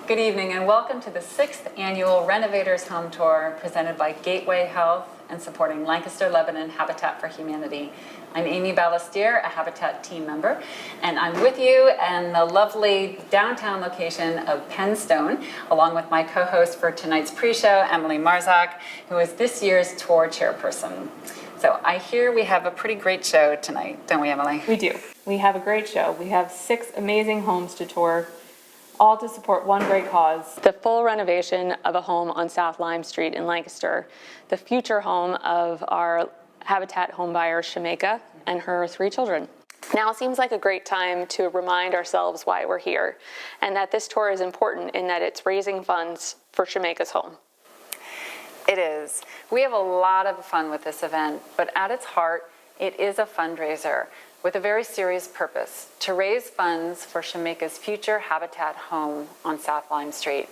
Good evening and welcome to the 6th annual Rennovators Home Tour presented by Gateway Health and supporting Lancaster, Lebanon Habitat for Humanity. I'm Amy Ballastier, a Habitat team member, and I'm with you in the lovely downtown location of Penstone, along with my co-host for tonight's pre-show, Emily Marzak, who is this year's tour chairperson. So I hear we have a pretty great show tonight, don't we, Emily? We do. We have a great show. We have 6 amazing homes to tour, all to support one great cause: the full renovation of a home on South Lime Street in Lancaster, the future home of our Habitat homebuyer, Shameka, and her 3 children. Now seems like a great time to remind ourselves why we're here, and that this tour is important in that it's raising funds for Shameka's home. It is. We have a lot of fun with this event, but at its heart, it is a fundraiser with a very serious purpose: to raise funds for Shameka's future Habitat home on South Lime Street.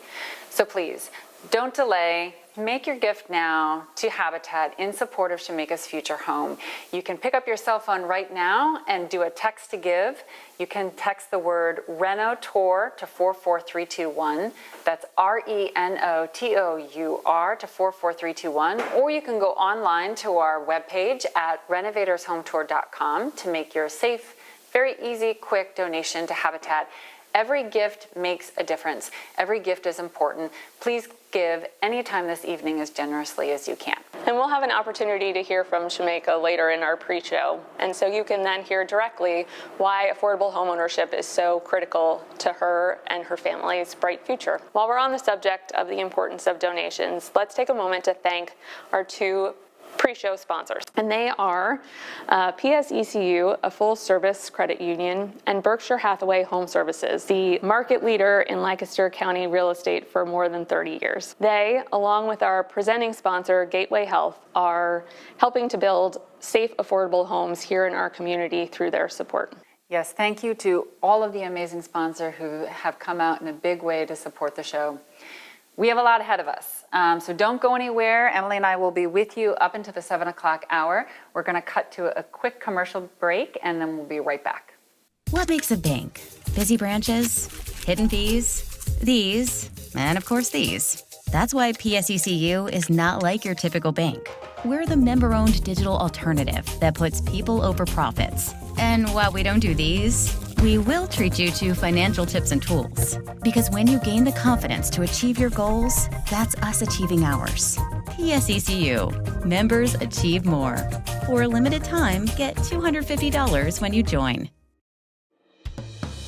So please, don't delay. Make your gift now to Habitat in support of Shameka's future home. You can pick up your cell phone right now and do a text to give. You can text the word Rennovator to 44321. That's RENOTOUR to 44321. Or you can go online to our webpage at renovatorshometour.com to make your safe, very easy, quick donation to Habitat. Every gift makes a difference. Every gift is important. Please give anytime this evening as generously as you can. And we'll have an opportunity to hear from Shameka later in our pre-show. And so you can then hear directly why affordable homeownership is so critical to her and her family's bright future. While we're on the subject of the importance of donations, let's take a moment to thank our 2 pre-show sponsors. And they are PSECU, a full-service credit union, and Berkshire Hathaway Home Services, the market leader in Lancaster County real estate for more than 30 years. They, along with our presenting sponsor, Gateway Health, are helping to build safe, affordable homes here in our community through their support. Yes, thank you to all of the amazing sponsors who have come out in a big way to support the show. We have a lot ahead of us, so don't go anywhere. Emily and I will be with you up until the 7 o'clock hour. We're going to cut to a quick commercial break, and then we'll be right back. What makes a bank? Busy branches, hidden fees, these, and of course these. That's why PSECU is not like your typical bank. We're the member-owned digital alternative that puts people over profits. And while we don't do these, we will treat you to financial tips and tools. Because when you gain the confidence to achieve your goals, that's us achieving ours. PSECU. Members achieve more. For a limited time, get $250 when you join.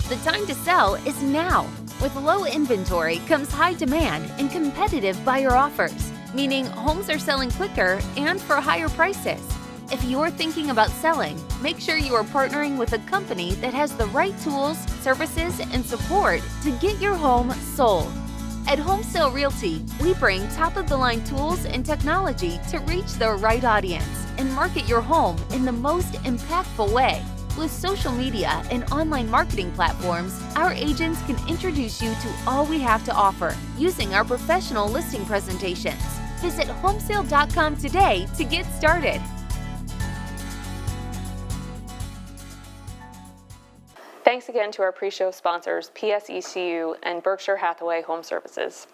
The time to sell is now. With low inventory comes high demand and competitive buyer offers, meaning homes are selling quicker and for higher prices. If you're thinking about selling, make sure you are partnering with a company that has the right tools, services, and support to get your home sold. At Home Sale Realty, we bring top-of-the-line tools and technology to reach the right audience and market your home in the most impactful way. With social media and online marketing platforms, our agents can introduce you to all we have to offer using our professional listing presentations. Visit homesale.com today to get started. Thanks again to our pre-show sponsors, PSECU and Berkshire Hathaway Home Services.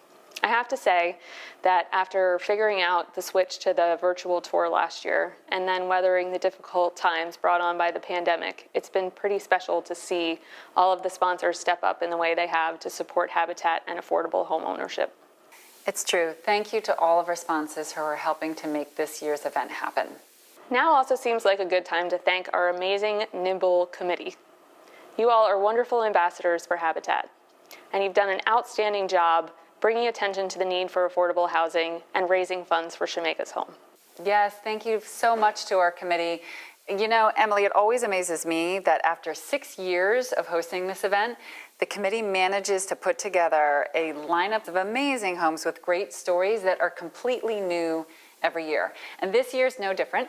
I have to say that after figuring out the switch to the virtual tour last year and then weathering the difficult times brought on by the pandemic, it's been pretty special to see all of the sponsors step up in the way they have to support Habitat and affordable home ownership. It's true. Thank you to all of our sponsors who are helping to make this year's event happen. Now also seems like a good time to thank our amazing, nimble committee. You all are wonderful ambassadors for Habitat, and you've done an outstanding job bringing attention to the need for affordable housing and raising funds for Shameka's home. Yes, thank you so much to our committee. You know, Emily, it always amazes me that after 6 years of hosting this event, the committee manages to put together a lineup of amazing homes with great stories that are completely new every year. And this year's no different.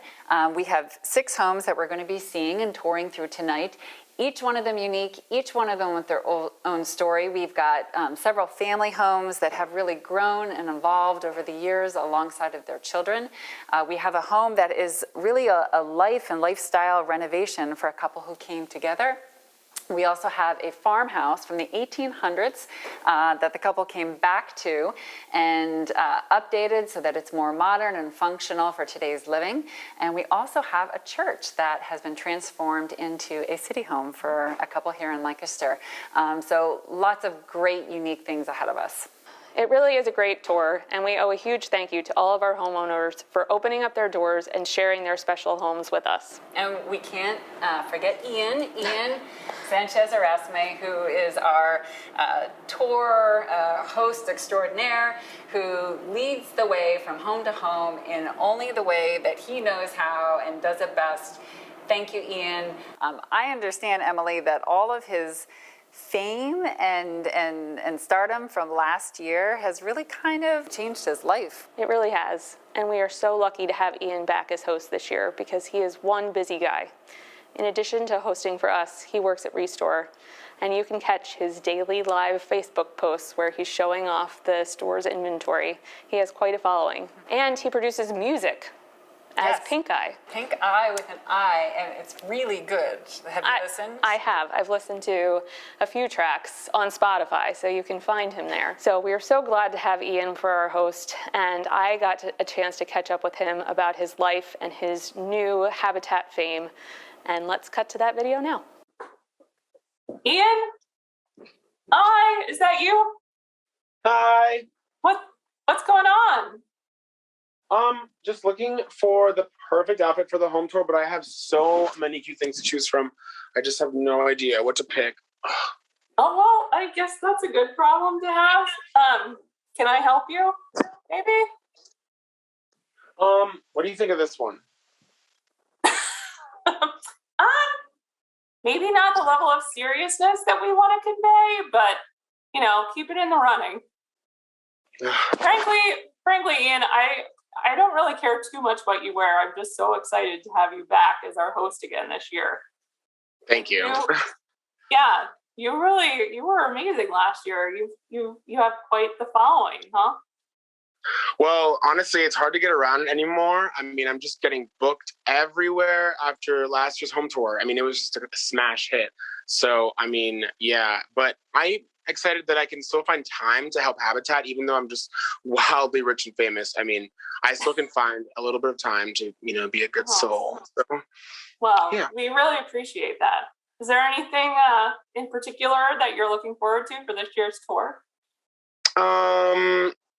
We have 6 homes that we're going to be seeing and touring through tonight. Each one of them unique, each one of them with their own story. We've got several family homes that have really grown and evolved over the years alongside of their children. We have a home that is really a life and lifestyle renovation for a couple who came together. We also have a farmhouse from the 1800s that the couple came back to and updated so that it's more modern and functional for today's living. And we also have a church that has been transformed into a city home for a couple here in Lancaster. So lots of great, unique things ahead of us. It really is a great tour, and we owe a huge thank you to all of our homeowners for opening up their doors and sharing their special homes with us. And we can't forget Ian Sanchez Erasme, who is our tour host extraordinaire, who leads the way from home to home in only the way that he knows how and does it best. Thank you, Ian. I understand, Emily, that all of his fame and stardom from last year has really kind of changed his life. It really has, and we are so lucky to have Ian back as host this year because he is one busy guy. In addition to hosting for us, he works at Restore, and you can catch his daily live Facebook posts where he's showing off the store's inventory. He has quite a following, and he produces music as Pink Eye. Pink Eye with an I, and it's really good. Have you listened? I have. I've listened to a few tracks on Spotify, so you can find him there. So we are so glad to have Ian for our host, and I got a chance to catch up with him about his life and his new Habitat fame. And let's cut to that video now. Ian? Hi, is that you? Hi. What's going on? Just looking for the perfect outfit for the home tour, but I have so many cute things to choose from. I just have no idea what to pick. Oh, well, I guess that's a good problem to have. Can I help you? Maybe? What do you think of this one? Maybe not the level of seriousness that we want to convey, but, keep it in the running. Frankly, Ian, I don't really care too much what you wear. I'm just so excited to have you back as our host again this year. Thank you. You were amazing last year. You have quite the following, huh? Well, honestly, it's hard to get around anymore. I mean, I'm just getting booked everywhere after last year's home tour. I mean, it was just a smash hit. So, I mean, yeah, but I'm excited that I can still find time to help Habitat, even though I'm just wildly rich and famous. I mean, I still can find a little bit of time to, be a good soul. So, well, yeah. We really appreciate that. Is there anything in particular that you're looking forward to for this year's tour?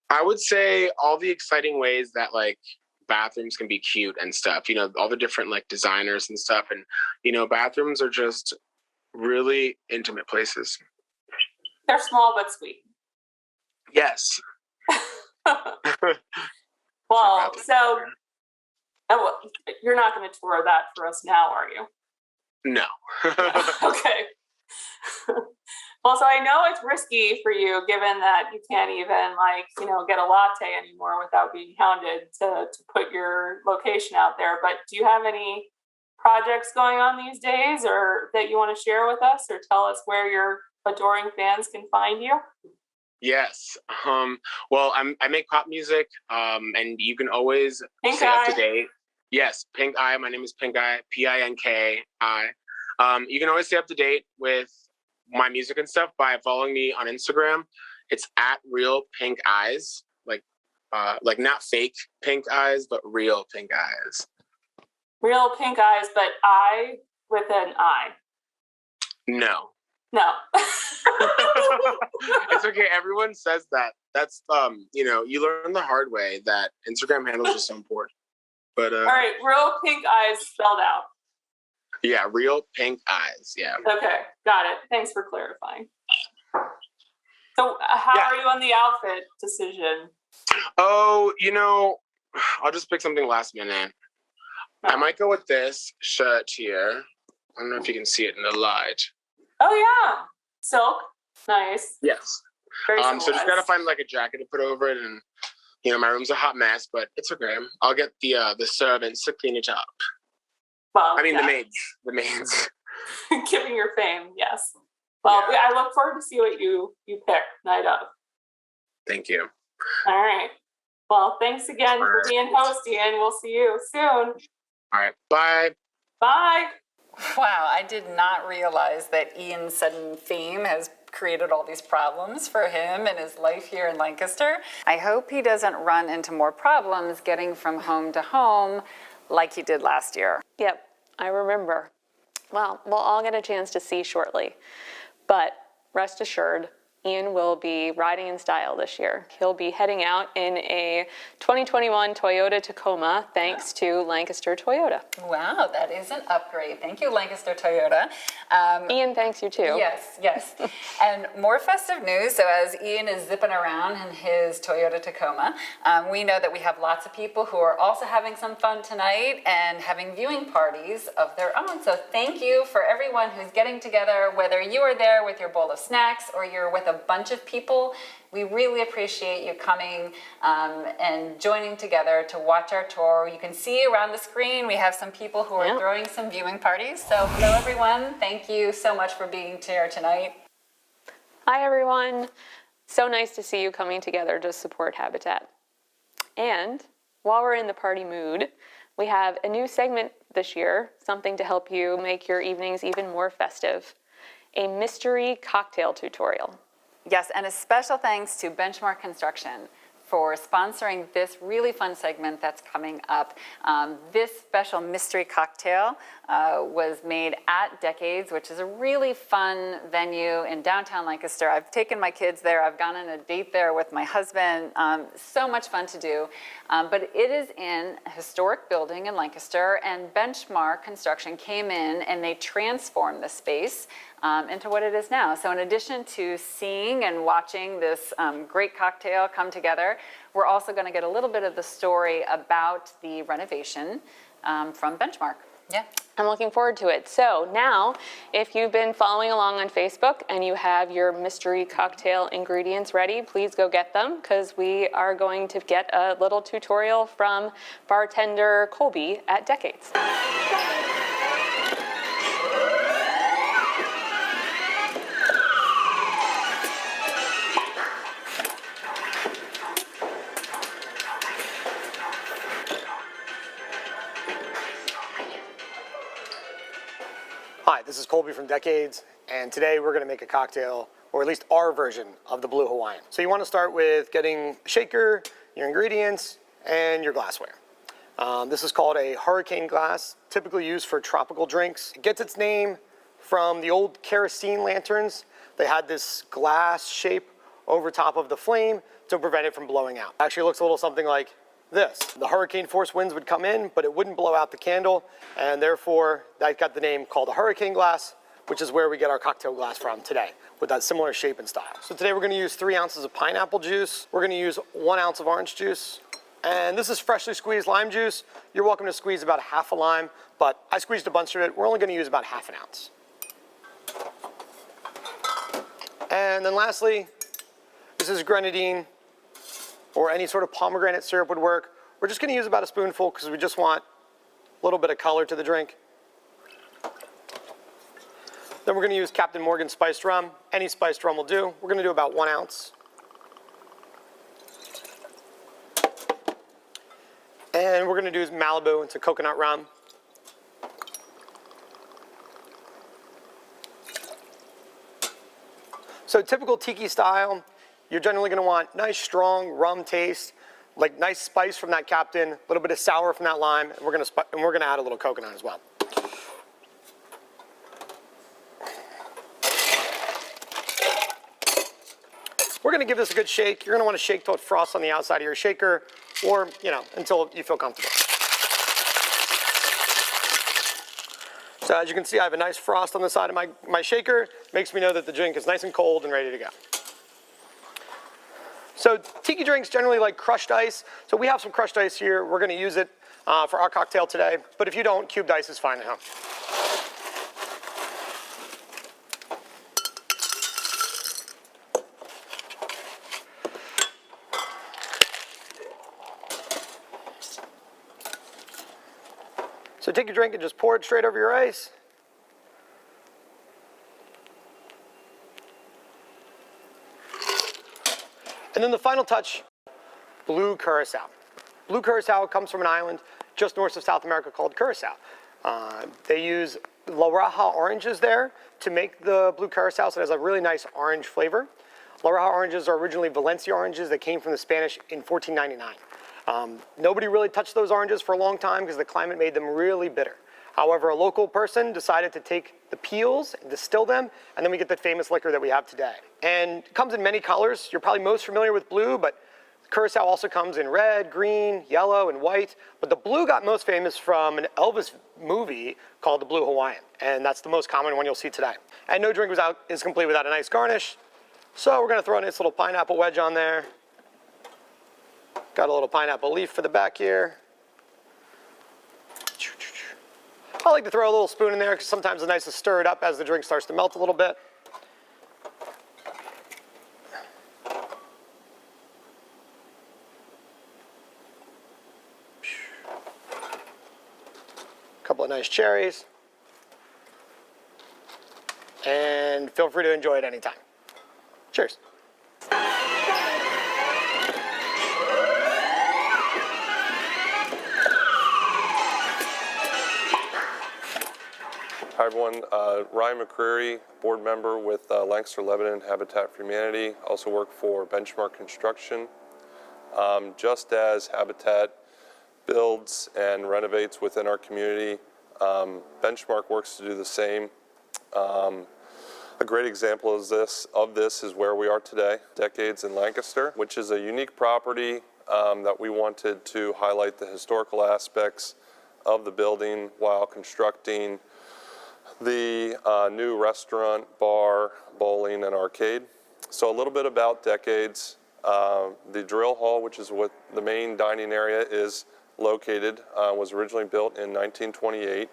I would say all the exciting ways that bathrooms can be cute and stuff, all the different designers and stuff. And, bathrooms are just really intimate places. They're small but sweet. Yes. Well, so you're not going to tour that for us now, are you? No. Okay. Well, so I know it's risky for you, given that you can't even get a latte anymore without being hounded to put your location out there. But do you have any projects going on these days, or that you want to share with us, or tell us where your adoring fans can find you? Yes. Well, I make pop music, and you can always stay up to date. Yes, Pink Eye. My name is Pink Eye, Pinki. You can always stay up to date with my music and stuff by following me on Instagram. It's at Real Pink Eyes, like not fake pink eyes, but real pink eyes. Real Pink Eyes, but I with an I. No. It's okay. Everyone says that. That's you learn the hard way that Instagram handles are so important. But all right, Real Pink Eyes spelled out. Yeah, Real Pink Eyes. Yeah. Okay, got it. Thanks for clarifying. So, how are you on the outfit decision? Oh, I'll just pick something last minute. I might go with this shirt here. I don't know if you can see it in the light. Oh yeah, silk, nice. Yes. Very so just gotta find a jacket to put over it, and my room's a hot mess, but it's okay. I'll get the servants to clean it up. Well, the maids. Giving your fame, yes. Well, I look forward to see what you pick night of. Thank you. All right. Well, thanks again for being host, Ian. We'll see you soon. All right. Bye. Bye. Wow, I did not realize that Ian's sudden fame has created all these problems for him and his life here in Lancaster. I hope he doesn't run into more problems getting from home to home like he did last year. Yep, I remember. Well, we'll all get a chance to see shortly. But rest assured, Ian will be riding in style this year. He'll be heading out in a 2021 Toyota Tacoma, thanks to Lancaster Toyota. Wow, that is an upgrade. Thank you, Lancaster Toyota. Ian thanks you too. Yes. And more festive news. So as Ian is zipping around in his Toyota Tacoma, we know that we have lots of people who are also having some fun tonight and having viewing parties of their own. So thank you for everyone who's getting together, whether you are there with your bowl of snacks or you're with a bunch of people. We really appreciate you coming and joining together to watch our tour. You can see around the screen, we have some people who are throwing some viewing parties. So hello everyone, thank you so much for being here tonight. Hi everyone, so nice to see you coming together to support Habitat. And while we're in the party mood, we have a new segment this year, something to help you make your evenings even more festive, a mystery cocktail tutorial. Yes, and a special thanks to Benchmark Construction for sponsoring this really fun segment that's coming up. This special mystery cocktail was made at Decades, which is a really fun venue in downtown Lancaster. I've taken my kids there. I've gone on a date there with my husband. So much fun to do. But it is in a historic building in Lancaster, and Benchmark Construction came in and they transformed the space into what it is now. So in addition to seeing and watching this great cocktail come together, we're also going to get a little bit of the story about the renovation from Benchmark. Yeah. I'm looking forward to it. So now, if you've been following along on Facebook and you have your mystery cocktail ingredients ready, please go get them, because we are going to get a little tutorial from bartender Colby at Decades. Hi, this is Colby from Decades, and today we're going to make a cocktail, or at least our version of the Blue Hawaiian. So you want to start with getting a shaker, your ingredients, and your glassware. This is called a hurricane glass, typically used for tropical drinks. It gets its name from the old kerosene lanterns. They had this glass shape over top of the flame to prevent it from blowing out. Actually, it looks a little something like this. The hurricane force winds would come in, but it wouldn't blow out the candle, and therefore that got the name called a hurricane glass, which is where we get our cocktail glass from today, with that similar shape and style. So today we're going to use 3 ounces of pineapple juice. We're going to use 1 ounce of orange juice, and this is freshly squeezed lime juice. You're welcome to squeeze about half a lime, but I squeezed a bunch of it. We're only going to use about half an ounce. And then lastly, this is grenadine, or any sort of pomegranate syrup would work. We're just going to use about a spoonful because we just want a little bit of color to the drink. Then we're going to use Captain Morgan spiced rum. Any spiced rum will do. We're going to do about 1 ounce. And we're going to do Malibu. It's a coconut rum. So typical tiki style, you're generally going to want nice, strong rum taste, like nice spice from that Captain, a little bit of sour from that lime, and we're going to add a little coconut as well. We're going to give this a good shake. You're going to want to shake till it frosts on the outside of your shaker, or until you feel comfortable. So as you can see, I have a nice frost on the side of my shaker. Makes me know that the drink is nice and cold and ready to go. So tiki drinks generally like crushed ice. So we have some crushed ice here. We're going to use it for our cocktail today. But if you don't, cubed ice is fine now. So take your drink and just pour it straight over your ice. And then the final touch, blue curacao. Blue curacao comes from an island just north of South America called Curacao. They use La Raja oranges there to make the blue curacao, so it has a really nice orange flavor. La Raja oranges are originally Valencia oranges that came from the Spanish in 1499. Nobody really touched those oranges for a long time because the climate made them really bitter. However, a local person decided to take the peels and distill them, and then we get the famous liquor that we have today. And it comes in many colors. You're probably most familiar with blue, but curacao also comes in red, green, yellow, and white. But the blue got most famous from an Elvis movie called The Blue Hawaiian, and that's the most common one you'll see today. And no drink is complete without a nice garnish. So we're gonna throw a nice little pineapple wedge on there. Got a little pineapple leaf for the back here. I like to throw a little spoon in there because sometimes it's nice to stir it up as the drink starts to melt a little bit. Couple of nice cherries. And feel free to enjoy it anytime. Cheers. Hi everyone, Ryan McCreary, board member with Lancaster Lebanon Habitat for Humanity, also work for Benchmark Construction. Just as Habitat builds and renovates within our community, Benchmark works to do the same. A great example of this is where we are today, Decades in Lancaster, which is a unique property that we wanted to highlight the historical aspects of the building while constructing the new restaurant, bar, bowling, and arcade. So a little bit about Decades. The drill hall, which is what the main dining area is located, was originally built in 1928.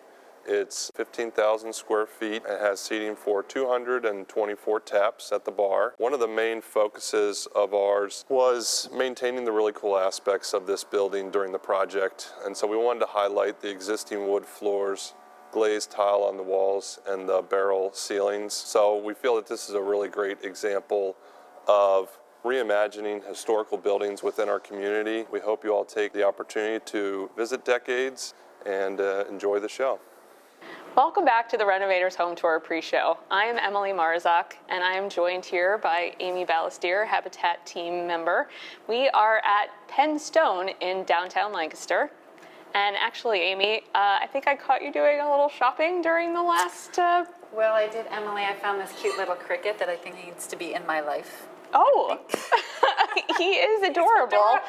It's 15,000 square feet. It has seating for 224 taps at the bar. One of the main focuses of ours was maintaining the really cool aspects of this building during the project. And so we wanted to highlight the existing wood floors, glazed tile on the walls, and the barrel ceilings. So we feel that this is a really great example of reimagining historical buildings within our community. We hope you all take the opportunity to visit Decades and enjoy the show. Welcome back to the Rennovators Home Tour pre-show. I am Emily Marzak, and I am joined here by Amy Ballastier, Habitat team member. We are at Penn Stone in downtown Lancaster. And actually, Amy, I think I caught you doing a little shopping during the last... Well, I did, Emily. I found this cute little cricket that I think needs to be in my life. Oh, he is adorable.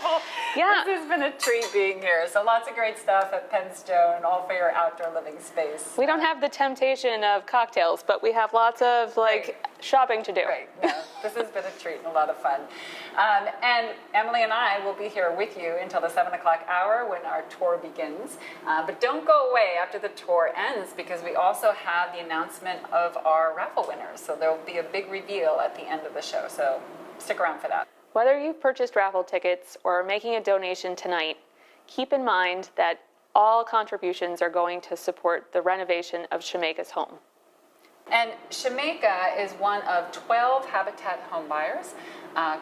Yeah. This has been a treat being here. So lots of great stuff at Penn Stone, all for your outdoor living space. We don't have the temptation of cocktails, but we have lots of shopping to do. Right. No, this has been a treat and a lot of fun. And Emily and I will be here with you until the 7 o'clock hour when our tour begins. But don't go away after the tour ends because we also have the announcement of our raffle winners. So there will be a big reveal at the end of the show. So stick around for that. Whether you've purchased raffle tickets or are making a donation tonight, keep in mind that all contributions are going to support the renovation of Shemeka's home. And Shemeka is one of 12 Habitat home buyers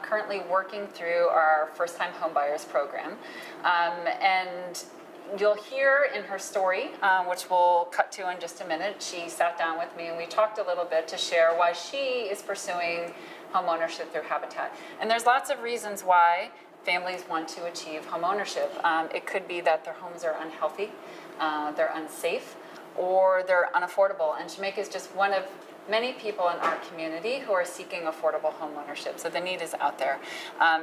currently working through our first-time home buyers program. And you'll hear in her story, which we'll cut to in just a minute, she sat down with me and we talked a little bit to share why she is pursuing home ownership through Habitat. And there's lots of reasons why families want to achieve home ownership. It could be that their homes are unhealthy, they're unsafe, or they're unaffordable. And Shemeka is just one of many people in our community who are seeking affordable home ownership. So the need is out there.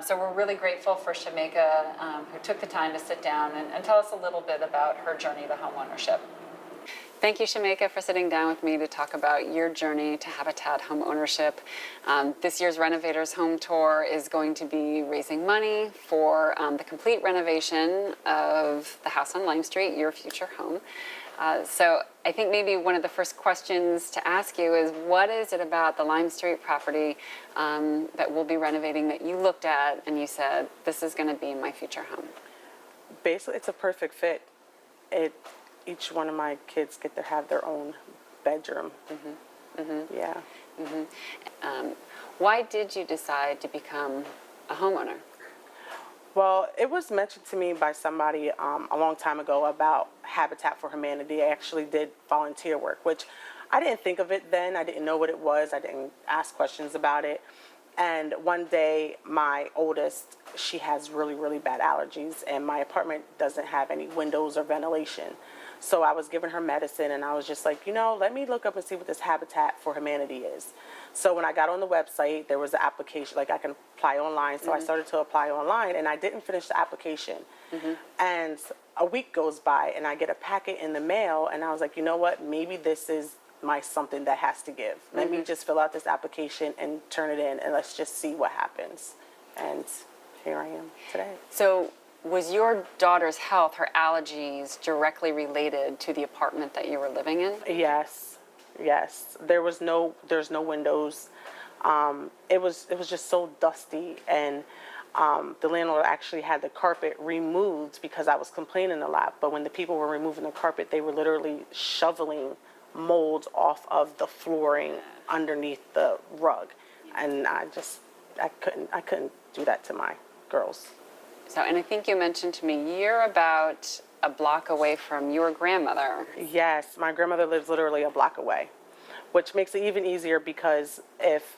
So we're really grateful for Shemeka, who took the time to sit down and tell us a little bit about her journey to home ownership. Thank you, Shemeka, for sitting down with me to talk about your journey to Habitat home ownership. This year's Rennovators Home Tour is going to be raising money for the complete renovation of the house on Lime Street, your future home. So I think maybe one of the first questions to ask you is, what is it about the Lime Street property that we'll be renovating that you looked at and you said, this is going to be my future home? Basically, it's a perfect fit. Each one of my kids get to have their own bedroom. Mm-hmm. Mm-hmm. Yeah. Mm-hmm. Why did you decide to become a homeowner? Well, it was mentioned to me by somebody a long time ago about Habitat for Humanity. I actually did volunteer work, which I didn't think of it then. I didn't know what it was. I didn't ask questions about it. And one day, my oldest, she has really, really bad allergies, and my apartment doesn't have any windows or ventilation. So I was giving her medicine, and I was just like, let me look up and see what this Habitat for Humanity is. So when I got on the website, there was an application, like I can apply online. So I started to apply online, and I didn't finish the application. And a week goes by, and I get a packet in the mail, and I was like, you know what? Maybe this is my something that has to give. Let me just fill out this application and turn it in, and let's just see what happens. And here I am today. So was your daughter's health, her allergies, directly related to the apartment that you were living in? Yes. There's no windows. It was just so dusty, and the landlord actually had the carpet removed because I was complaining a lot. But when the people were removing the carpet, they were literally shoveling mold off of the flooring underneath the rug, and I couldn't do that to my girls. So, and I think you mentioned to me you're about a block away from your grandmother. Yes, my grandmother lives literally a block away, which makes it even easier because if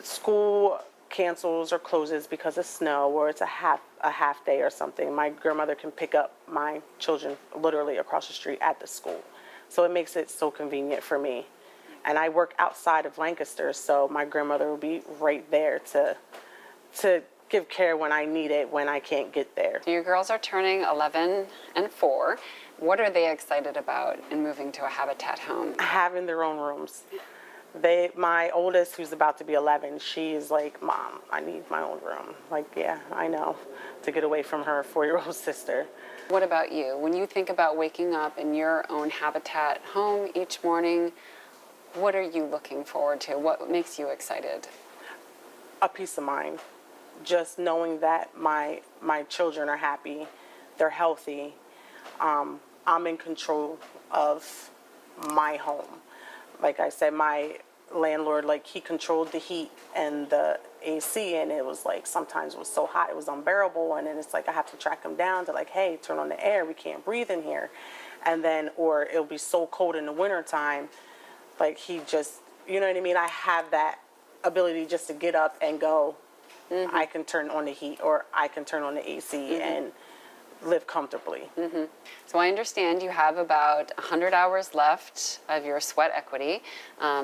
school cancels or closes because of snow, or it's a half day or something, my grandmother can pick up my children literally across the street at the school. So it makes it so convenient for me. And I work outside of Lancaster, so my grandmother will be right there to give care when I need it, when I can't get there. So your girls are turning 11 and 4. What are they excited about in moving to a Habitat home? Having their own rooms. My oldest, who's about to be 11, she's like, Mom, I need my own room. Like, yeah, I know, to get away from her 4-year-old sister. What about you? When you think about waking up in your own Habitat home each morning, what are you looking forward to? What makes you excited? A peace of mind. Just knowing that my children are happy, they're healthy. I'm in control of my home. Like I said, my landlord, like, he controlled the heat and the AC, and it was like sometimes it was so hot it was unbearable, and then it's like I have to track him down to, like, hey, turn on the air, we can't breathe in here. And then, or it'll be so cold in the wintertime, like, he just, you know what I mean? I have that ability just to get up and go, I can turn on the heat, or I can turn on the AC and live comfortably. So I understand you have about 100 hours left of your sweat equity.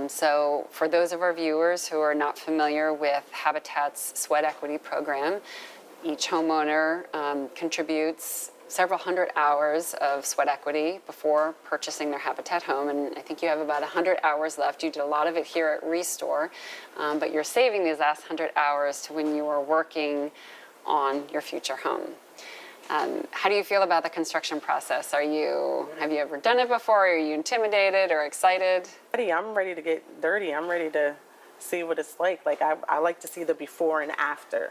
So for those of our viewers who are not familiar with Habitat's sweat equity program, each homeowner contributes several hundred hours of sweat equity before purchasing their Habitat home, and I think you have about 100 hours left. You did a lot of it here at Restore, but you're saving these last 100 hours to when you are working on your future home. How do you feel about the construction process? Have you ever done it before? Are you intimidated or excited? I'm ready to get dirty. I'm ready to see what it's like. Like, I like to see the before and after.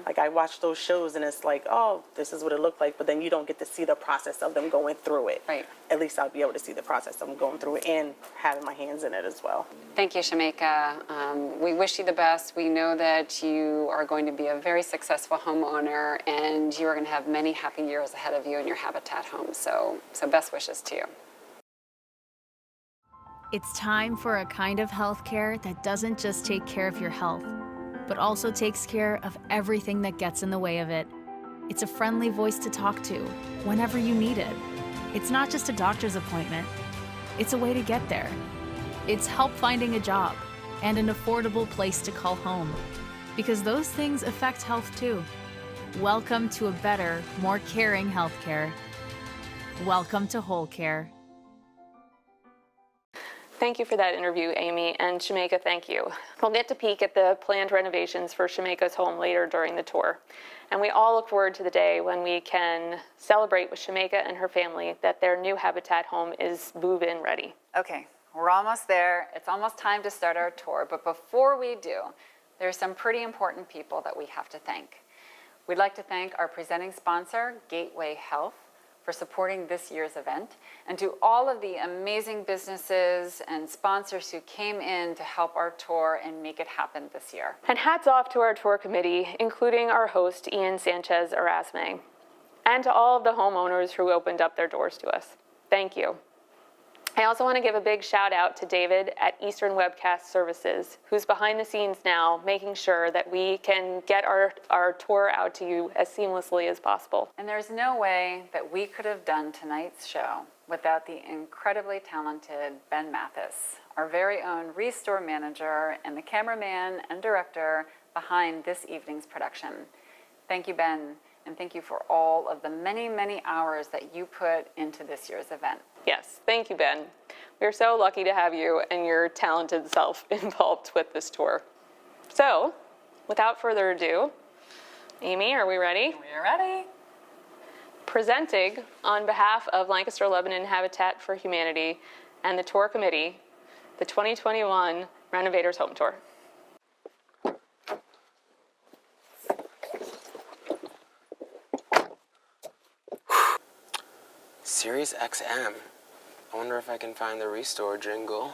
Like, I watch those shows and it's like, oh, this is what it looked like, but then you don't get to see the process of them going through it. Right. At least I'll be able to see the process of them going through it and having my hands in it as well. Thank you, Shamika. We wish you the best. We know that you are going to be a very successful homeowner, and you are going to have many happy years ahead of you in your Habitat home. So best wishes to you. It's time for a kind of healthcare that doesn't just take care of your health, but also takes care of everything that gets in the way of it. It's a friendly voice to talk to whenever you need it. It's not just a doctor's appointment. It's a way to get there. It's help finding a job and an affordable place to call home, because those things affect health too. Welcome to a better, more caring healthcare. Welcome to Whole Care. Thank you for that interview, Amy, and Shamika, thank you. We'll get to peek at the planned renovations for Shamika's home later during the tour. And we all look forward to the day when we can celebrate with Shamika and her family that their new Habitat home is move-in ready. Okay, we're almost there. It's almost time to start our tour. But before we do, there's some pretty important people that we have to thank. We'd like to thank our presenting sponsor, Gateway Health, for supporting this year's event, and to all of the amazing businesses and sponsors who came in to help our tour and make it happen this year. And hats off to our tour committee, including our host, Ian Sanchez Erasme, and to all of the homeowners who opened up their doors to us. Thank you. I also want to give a big shout out to David at Eastern Webcast Services, who's behind the scenes now, making sure that we can get our tour out to you as seamlessly as possible. And there's no way that we could have done tonight's show without the incredibly talented Ben Mathis, our very own Restore manager and the cameraman and director behind this evening's production. Thank you, Ben, and thank you for all of the many, many hours that you put into this year's event. Yes, thank you, Ben. We're so lucky to have you and your talented self involved with this tour. So, without further ado, Amy, are we ready? We're ready. Presenting on behalf of Lancaster Lebanon Habitat for Humanity and the tour committee, the 2021 Rennovators Home Tour. Sirius XM. I wonder if I can find the Restore jingle.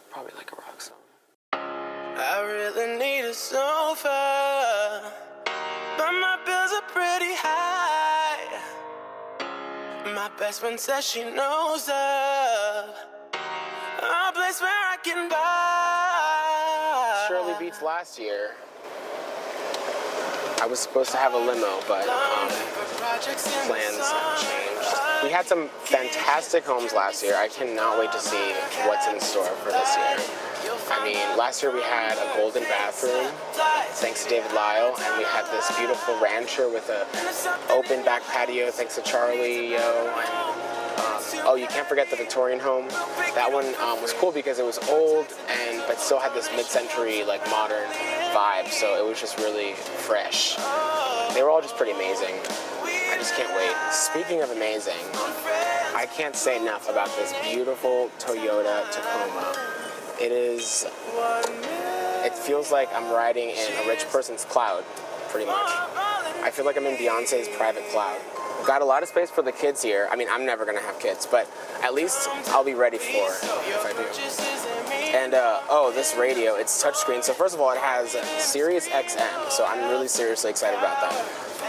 Probably like a rock song. I really need a sofa, but my bills are pretty high. My best friend says she knows of a place where I can buy. Surely beats last year. I was supposed to have a limo, but plans changed. We had some fantastic homes last year. I cannot wait to see what's in store for this year. I mean, last year we had a golden bathroom, thanks to David Lyle, and we had this beautiful rancher with an open back patio, thanks to Charlie Yo. Oh, you can't forget the Victorian home. That one was cool because it was old but still had this mid-century, like, modern vibe. So it was just really fresh. They were all just pretty amazing. I just can't wait. Speaking of amazing, I can't say enough about this beautiful Toyota Tacoma. It feels like I'm riding in a rich person's cloud, pretty much. I feel like I'm in Beyonce's private cloud. Got a lot of space for the kids here. I mean, I'm never gonna have kids, but at least I'll be ready for it if I do. And oh, this radio, it's touchscreen. So first of all, it has Sirius XM, so I'm really seriously excited about that.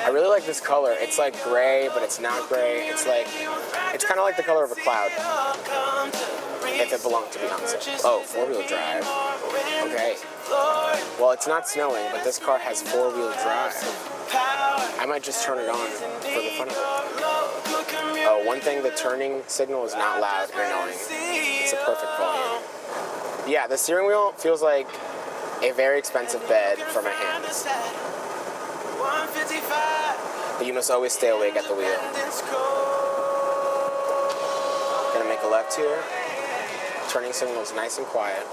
I really like this color. It's like gray, but it's not gray. It's kind of like the color of a cloud, if it belonged to Beyonce. Oh, four-wheel drive. Okay. Well, it's not snowing, but this car has four-wheel drive. I might just turn it on for the fun of it. Oh, one thing, the turning signal is not loud and annoying. It's a perfect volume. Yeah, the steering wheel feels like a very expensive bed for my hands. But you must always stay awake at the wheel. Gonna make a left here. Turning signal is nice and quiet.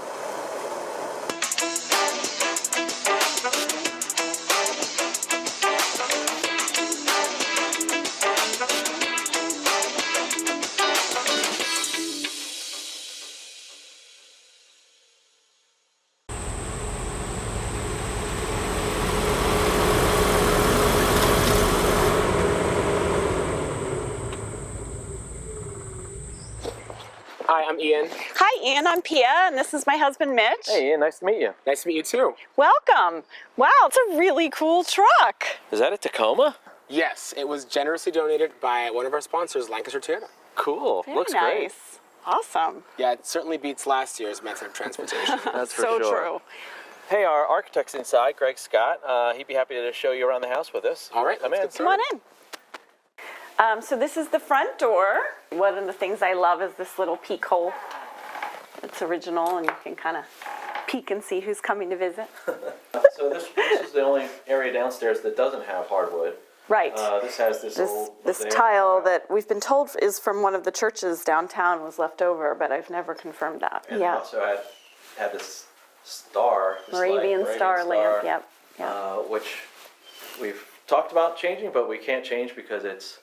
Hi, I'm Ian. Hi, Ian. I'm Pia, and this is my husband, Mitch. Hey, Ian. Nice to meet you. Nice to meet you too. Welcome. Wow, it's a really cool truck. Is that a Tacoma? Yes, it was generously donated by one of our sponsors, Lancaster Toyota. Cool. Very Looks nice. great. Awesome. Yeah, it certainly beats last year's method of transportation. That's for So sure. true. Hey, our architect's inside, Greg Scott. He'd be happy to show you around the house with us. All right, come let's in. get Come on in. So this is the front door. One of the things I love is this little peek hole. It's original, and you can kind of peek and see who's coming to visit. So this is the only area downstairs that doesn't have hardwood. Right. This has this old This mosaic tile that we've been told is from one of the churches downtown was left over, but I've never confirmed that. And Yeah. also had this star, this Moravian star lamp. Yep. Which we've talked about changing, but we can't change because it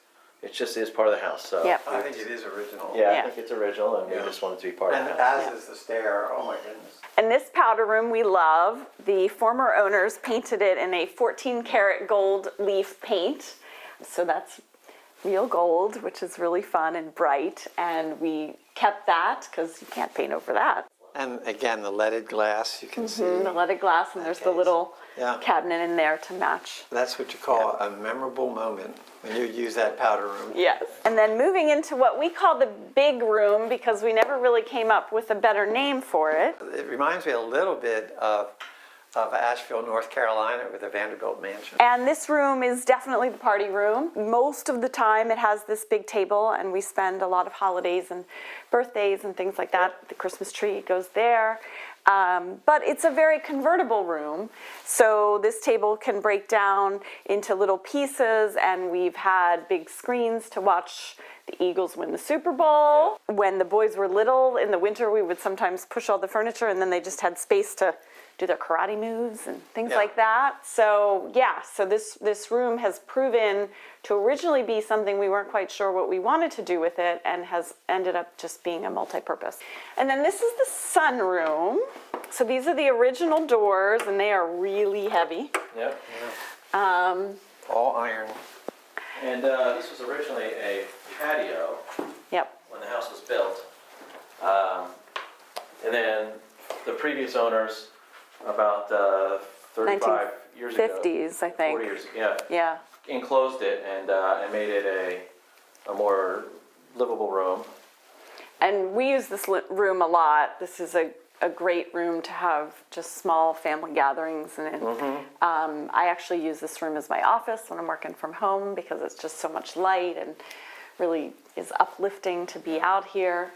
just is part of the house. So Yep. I think it is original. yeah, Yeah. I think it's original, and we just want it to be part of And the house. as is the stair, oh my goodness. And this powder room we love. The former owners painted it in a 14 karat gold leaf paint. So that's real gold, which is really fun and bright, and we kept that because you can't paint over that. And again, the leaded glass, you can see. The leaded glass, and there's the little Yeah. cabinet in there to match. That's what you call a memorable moment when you use that powder room. Yes. And then moving into what we call the big room, because we never really came up with a better name for it. It reminds me a little bit of Asheville, North Carolina, with the Vanderbilt Mansion. And this room is definitely the party room. Most of the time it has this big table, and we spend a lot of holidays and birthdays and things like that. The Christmas tree goes there. But it's a very convertible room, so this table can break down into little pieces, and we've had big screens to watch the Eagles win the Super Bowl. When the boys were little, in the winter, we would sometimes push all the furniture, and then they just had space to do their karate moves and things like that. So yeah, so this room has proven to originally be something we weren't quite sure what we wanted to do with it, and has ended up just being a multi-purpose. And then this is the sunroom. So these are the original doors, and they are really heavy. Yep. All iron. And this was originally a patio. Yep. When the house was built. And then the previous owners, about 35 years ago. 1950s, I think. 40 years, yeah. Yeah. Enclosed it and made it a more livable room. And we use this room a lot. This is a great room to have just small family gatherings in. I actually use this room as my office when I'm working from home, because it's just so much light and really is uplifting to be out here.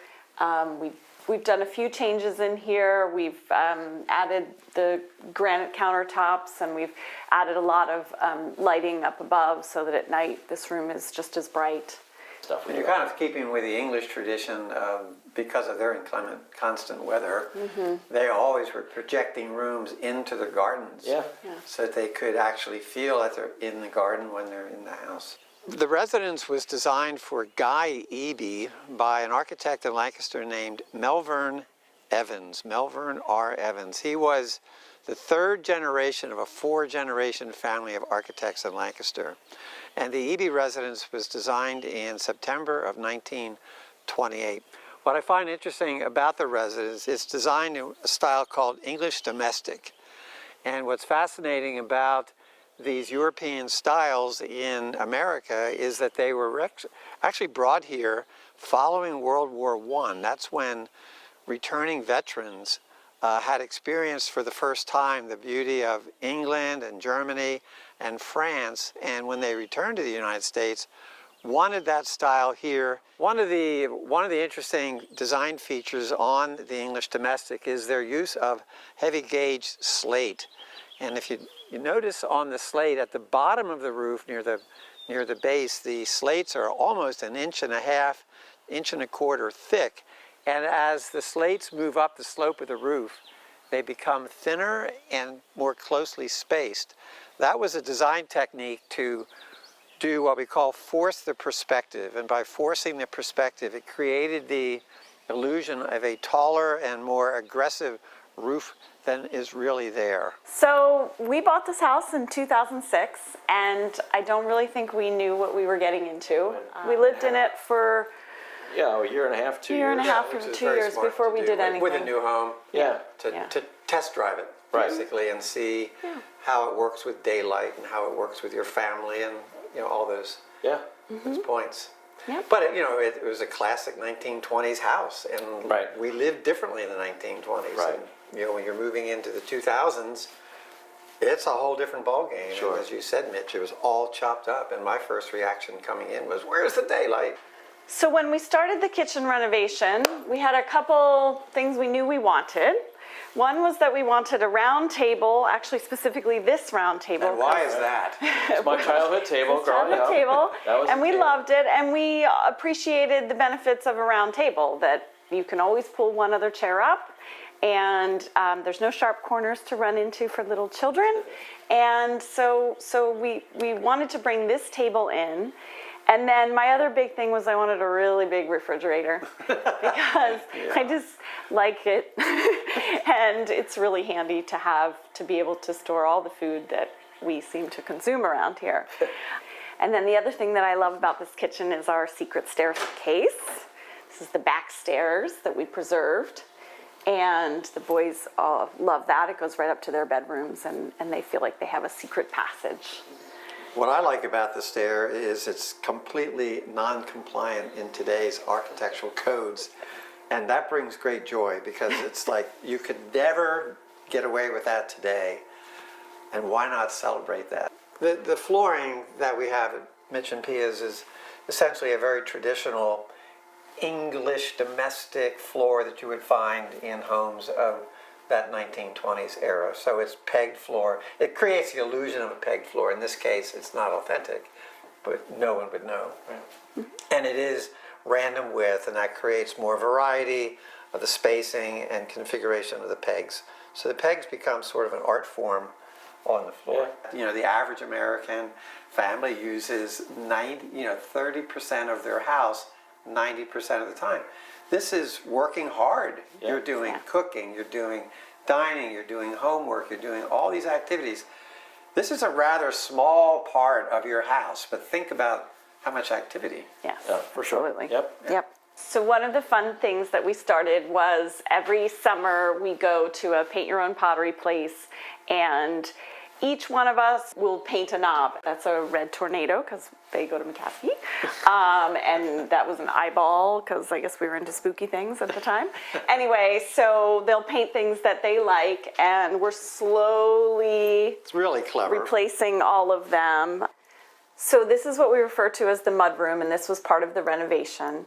We've done a few changes in here. We've added the granite countertops, and we've added a lot of lighting up above, so that at night this room is just as bright. And you're kind of keeping with the English tradition because of their inclement, constant weather. They always were projecting rooms into the gardens, so that they could actually feel that they're in the garden when they're in the house. The residence was designed for Guy Eby by an architect in Lancaster named Melvern Evans, Melvern R. Evans. He was the third generation of a four-generation family of architects in Lancaster. And the Eby residence was designed in September of 1928. What I find interesting about the residence, it's designed in a style called English domestic. And what's fascinating about these European styles in America is that they were actually brought here following World War I. That's when returning veterans had experienced for the first time the beauty of England and Germany and France, and when they returned to the United States, wanted that style here. One of the interesting design features on the English domestic is their use of heavy gauge slate. And if you notice on the slate at the bottom of the roof near the base, the slates are almost 1.5 inches, 1.25 inches thick. And as the slates move up the slope of the roof, they become thinner and more closely spaced. That was a design technique to do what we call force the perspective. And by forcing the perspective, it created the illusion of a taller and more aggressive roof than is really there. So we bought this house in 2006, and I don't really think we knew what we were getting into. We lived in it for a year and a half, 2 years. year and a half or 2 years before we did anything. With a new home. To test drive it, basically, and see how it works with daylight and how it works with your family and all those points. But it was a classic 1920s house, and we lived differently in the 1920s. And, when you're moving into the 2000s, it's a whole different ballgame. Sure. And as you said, Mitch, it was all chopped up, and my first reaction coming in was, "Where's the daylight?" So when we started the kitchen renovation, we had a couple things we knew we wanted. One was that we wanted a round table, actually specifically this round table. And why is that? It's my childhood table growing up. And we loved it, and we appreciated the benefits of a round table, that you can always pull one other chair up, and there's no sharp corners to run into for little children. And so we wanted to bring this table in. And then my other big thing was I wanted a really big refrigerator because I just like it. And it's really handy to be able to store all the food that we seem to consume around here. And then the other thing that I love about this kitchen is our secret staircase. This is the back stairs that we preserved. And the boys love that. It goes right up to their bedrooms, and they feel like they have a secret passage. What I like about the stair is it's completely non-compliant in today's architectural codes. And that brings great joy because it's like you could never get away with that today. And why not celebrate that? The flooring that we have at Mitch and Pia's is essentially a very traditional English domestic floor that you would find in homes of that 1920s era. So it's pegged floor. It creates the illusion of a pegged floor. In this case, it's not authentic, but no one would know. Right? And it is random width, and that creates more variety of the spacing and configuration of the pegs. So the pegs become sort of an art form on the floor. Yeah. You know, the average American family uses 30% of their house 90% of the time. This is working hard. Yeah. You're doing cooking, you're doing dining, you're doing homework, you're doing all these activities. This is a rather small part of your house, but think about how much activity. Yes, for sure. Absolutely. Yep. So one of the fun things that we started was every summer we go to a paint your own pottery place, and each one of us will paint a knob. That's a red tornado because they go to McCaskey. And that was an eyeball because I guess we were into spooky things at the time. Anyway, so they'll paint things that they like, and we're slowly it's really clever replacing all of them. So this is what we refer to as the mud room, and this was part of the renovation.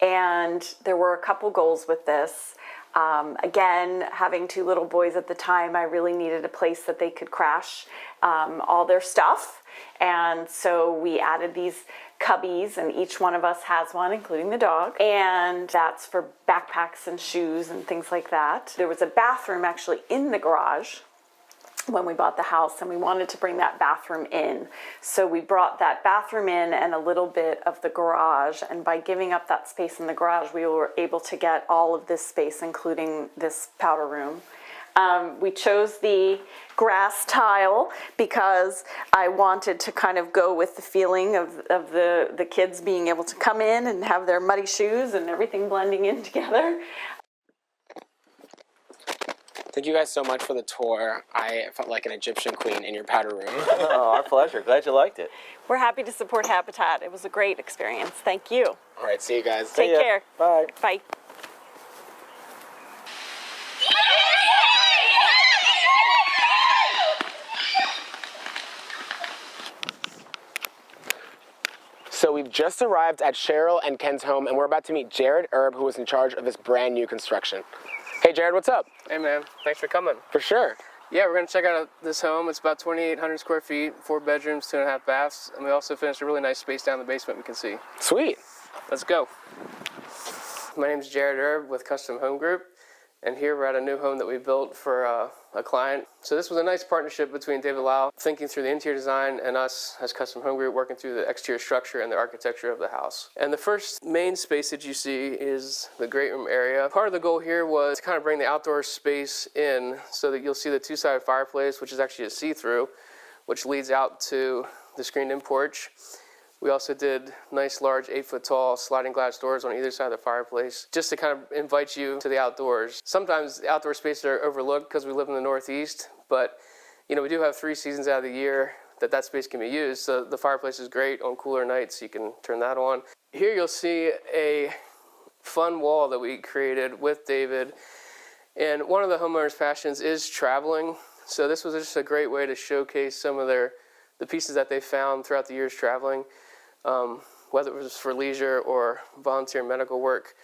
And there were a couple goals with this. Again, having two little boys at the time, I really needed a place that they could crash all their stuff. And so we added these cubbies, and each one of us has one, including the dog. And that's for backpacks and shoes and things like that. There was a bathroom actually in the garage when we bought the house, and we wanted to bring that bathroom in. So we brought that bathroom in and a little bit of the garage, and by giving up that space in the garage, we were able to get all of this space, including this powder room. We chose the grass tile because I wanted to kind of go with the feeling of the kids being able to come in and have their muddy shoes and everything blending in together. Thank you guys so much for the tour. I felt like an Egyptian queen in your powder room. Oh, our pleasure. Glad you liked it. We're happy to support Habitat. It was a great experience. Thank you. All right, see you guys. Take care. Bye. Bye. So we've just arrived at Cheryl and Ken's home, and we're about to meet Jared Erb, who was in charge of this brand new construction. Hey Jared, what's up? Hey man, thanks for coming. For sure. Yeah, we're gonna check out this home. It's about 2,800 square feet, 4 bedrooms, 2.5 baths, and we also finished a really nice space down in the basement we can see. Sweet. Let's go. My name's Jared Erb with Custom Home Group, and here we're at a new home that we built for a client. So this was a nice partnership between David Lau, thinking through the interior design, and us as Custom Home Group working through the exterior structure and the architecture of the house. And the first main space that you see is the great room area. Part of the goal here was to kind of bring the outdoor space in so that you'll see the two-sided fireplace, which is actually a see-through, which leads out to the screened-in porch. We also did nice, large, 8-foot-tall sliding glass doors on either side of the fireplace, just to kind of invite you to the outdoors. Sometimes the outdoor spaces are overlooked because we live in the Northeast, but you know, we do have 3 seasons out of the year that space can be used. So the fireplace is great on cooler nights. You can turn that on. Here you'll see a fun wall that we created with David. And one of the homeowners' passions is traveling. So this was just a great way to showcase some of the pieces that they found throughout the years traveling. Whether it was for leisure or volunteer medical work,